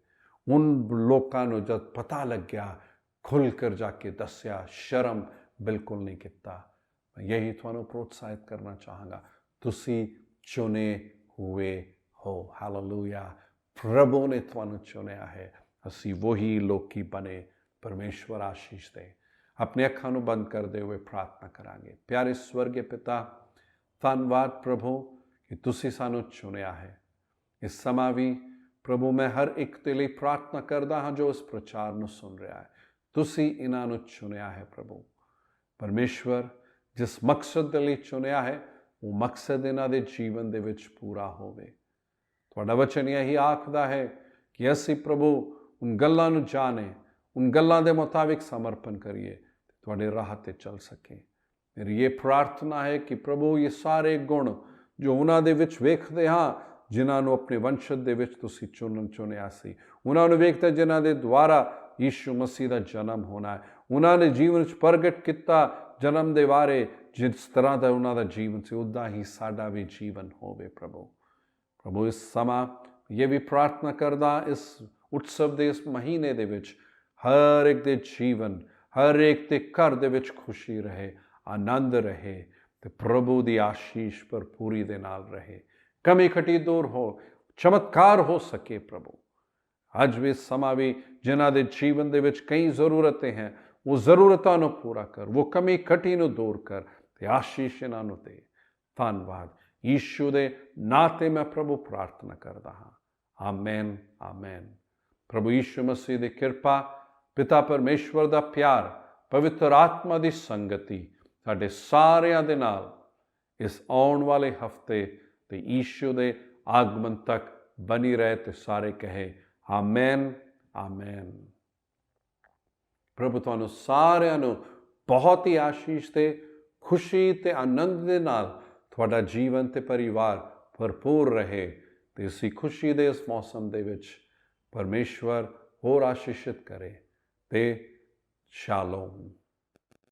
ਉਨ ਲੋਕਾਂ ਨੂੰ ਜਦ ਪਤਾ ਲੱਗਿਆ, ਖੁੱਲ੍ਹ ਕਰ ਜਾ ਕੇ ਦੱਸਿਆ, ਸ਼ਰਮ ਬਿਲਕੁਲ ਨਹੀਂ ਕੀਤਾ। ਮੈਂ ਯਹੀ ਤੁਹਾਨੂੰ ਪ੍ਰੋਤਸਾਹਿਤ ਕਰਨਾ ਚਾਹਾਂਗਾ, ਤੁਸੀਂ ਚੁਣੇ ਹੋਏ ਹੋ। ਹਾਲੇਲੂਇਆ। ਪ੍ਰਭੂ ਨੇ ਤੁਹਾਨੂੰ ਚੁਣਿਆ ਹੈ। ਅਸੀਂ ਵਹੀ ਲੋਕੀ ਬਣੇ। ਪਰਮੇਸ਼ਵਰ ਆਸ਼ੀਸ਼ ਦੇ। ਆਪਣੇ ਅੱਖਾਂ ਨੂੰ ਬੰਦ ਕਰਦੇ ਹੋਏ ਪ੍ਰਾਰਥਨਾ ਕਰਾਂਗੇ। ਪਿਆਰੇ ਸਵਰਗੀ ਪਿਤਾ, ਧੰਨਵਾਦ ਪ੍ਰਭੂ ਕਿ ਤੁਸੀਂ ਸਾਨੂੰ ਚੁਣਿਆ ਹੈ। ਇਸ ਸਮਾਂ ਵੀ ਪ੍ਰਭੂ ਮੈਂ ਹਰ ਇੱਕ ਦੇ ਲਈ ਪ੍ਰਾਰਥਨਾ ਕਰਦਾ ਹਾਂ ਜੋ ਇਸ ਪ੍ਰਚਾਰ ਨੂੰ ਸੁਣ ਰਿਹਾ ਹੈ। ਤੁਸੀਂ ਇਹਨਾਂ ਨੂੰ ਚੁਣਿਆ ਹੈ ਪ੍ਰਭੂ। ਪਰਮੇਸ਼ਵਰ, ਜਿਸ ਮਕਸਦ ਦੇ ਲਈ ਚੁਣਿਆ ਹੈ, ਉਹ ਮਕਸਦ ਇਹਨਾਂ ਦੇ ਜੀਵਨ ਦੇ ਵਿੱਚ ਪੂਰਾ ਹੋਵੇ। ਤੁਹਾਡਾ ਵਚਨ ਇਹੀ ਆਖਦਾ ਹੈ ਕਿ ਅਸੀਂ ਪ੍ਰਭੂ ਉਨ ਗੱਲਾਂ ਨੂੰ ਜਾਣੇ, ਉਨ ਗੱਲਾਂ ਦੇ ਮੁਤਾਬਿਕ ਸਮਰਪਣ ਕਰੀਏ, ਤੁਹਾਡੇ ਰਾਹ ਤੇ ਚੱਲ ਸਕੇ। ਮੇਰੀ ਇਹ ਪ੍ਰਾਰਥਨਾ ਹੈ ਕਿ ਪ੍ਰਭੂ ਇਹ ਸਾਰੇ ਗੁਣ ਜੋ ਉਹਨਾਂ ਦੇ ਵਿੱਚ ਵੇਖਦੇ ਹਾਂ, ਜਿਨ੍ਹਾਂ ਨੂੰ ਆਪਣੇ ਵੰਸ਼ਜ ਦੇ ਵਿੱਚ ਤੁਸੀਂ ਚੁਣਿਆ ਸੀ, ਉਹਨਾਂ ਨੂੰ ਵੇਖਦੇ ਜਿਨ੍ਹਾਂ ਦੇ ਦੁਆਰਾ ਯੀਸ਼ੂ ਮਸੀਹ ਦਾ ਜਨਮ ਹੋਣਾ ਹੈ, ਉਹਨਾਂ ਨੇ ਜੀਵਨ ਵਿੱਚ ਪ੍ਰਗਟ ਕੀਤਾ ਜਨਮ ਦੇ ਬਾਰੇ, ਜਿਸ ਤਰ੍ਹਾਂ ਦਾ ਉਹਨਾਂ ਦਾ ਜੀਵਨ ਸੀ ਉੱਦਾਂ ਹੀ ਸਾਡਾ ਵੀ ਜੀਵਨ ਹੋਵੇ ਪ੍ਰਭੂ। ਪ੍ਰਭੂ ਇਸ ਸਮਾਂ ਇਹ ਵੀ ਪ੍ਰਾਰਥਨਾ ਕਰਦਾ, ਇਸ ਉਤਸਵ ਦੇ ਇਸ ਮਹੀਨੇ ਦੇ ਵਿੱਚ ਹਰ ਇੱਕ ਦੇ ਜੀਵਨ, ਹਰ ਇੱਕ ਦੇ ਘਰ ਦੇ ਵਿੱਚ ਖੁਸ਼ੀ ਰਹੇ, ਆਨੰਦ ਰਹੇ ਤੇ ਪ੍ਰਭੂ ਦੀ ਆਸ਼ੀਸ਼ ਭਰਪੂਰੀ ਦੇ ਨਾਲ ਰਹੇ। ਕਮੀ ਖਟੀ ਦੂਰ ਹੋ, ਚਮਤਕਾਰ ਹੋ ਸਕੇ ਪ੍ਰਭੂ। ਅੱਜ ਵੀ ਸਮਾਂ ਵੀ ਜਿਨ੍ਹਾਂ ਦੇ ਜੀਵਨ ਦੇ ਵਿੱਚ ਕਈ ਜ਼ਰੂਰਤਾਂ ਹੈ, ਉਹ ਜ਼ਰੂਰਤਾਂ ਨੂੰ ਪੂਰਾ ਕਰ, ਉਹ ਕਮੀ ਖਟੀ ਨੂੰ ਦੂਰ ਕਰ ਤੇ ਆਸ਼ੀਸ਼ ਇਹਨਾਂ ਨੂੰ ਦੇ। ਧੰਨਵਾਦ ਯੀਸ਼ੂ ਦੇ ਨਾਂ ਤੇ ਮੈਂ ਪ੍ਰਭੂ ਪ੍ਰਾਰਥਨਾ ਕਰਦਾ ਹਾਂ। Amen, amen. ਪ੍ਰਭੂ ਯੀਸ਼ੂ ਮਸੀਹ ਦੀ ਕਿਰਪਾ, ਪਿਤਾ ਪਰਮੇਸ਼ਵਰ ਦਾ ਪਿਆਰ, ਪਵਿੱਤਰ ਆਤਮਾ ਦੀ ਸੰਗਤੀ ਸਾਡੇ ਸਾਰਿਆਂ ਦੇ ਨਾਲ ਇਸ ਆਉਣ ਵਾਲੇ ਹਫ਼ਤੇ ਤੇ ਯੀਸ਼ੂ ਦੇ ਆਗਮਨ ਤੱਕ ਬਣੀ ਰਹੇ ਤੇ ਸਾਰੇ ਕਹੇ ਆਮੇਨ, ਆਮੇਨ। ਪ੍ਰਭੂ ਤੁਹਾਨੂੰ ਸਾਰਿਆਂ ਨੂੰ ਬਹੁਤ ਹੀ ਆਸ਼ੀਸ਼ ਤੇ ਖੁਸ਼ੀ ਤੇ ਆਨੰਦ ਦੇ ਨਾਲ ਤੁਹਾਡਾ ਜੀਵਨ ਤੇ ਪਰਿਵਾਰ ਭਰਪੂਰ ਰਹੇ ਤੇ ਇਸੀ ਖੁਸ਼ੀ ਦੇ ਇਸ ਮੌਸਮ ਦੇ ਵਿੱਚ ਪਰਮੇਸ਼ਵਰ ਹੋਰ ਆਸ਼ੀਸ਼ਿਤ ਕਰੇ ਤੇ ਸ਼ਾਲੋਮ।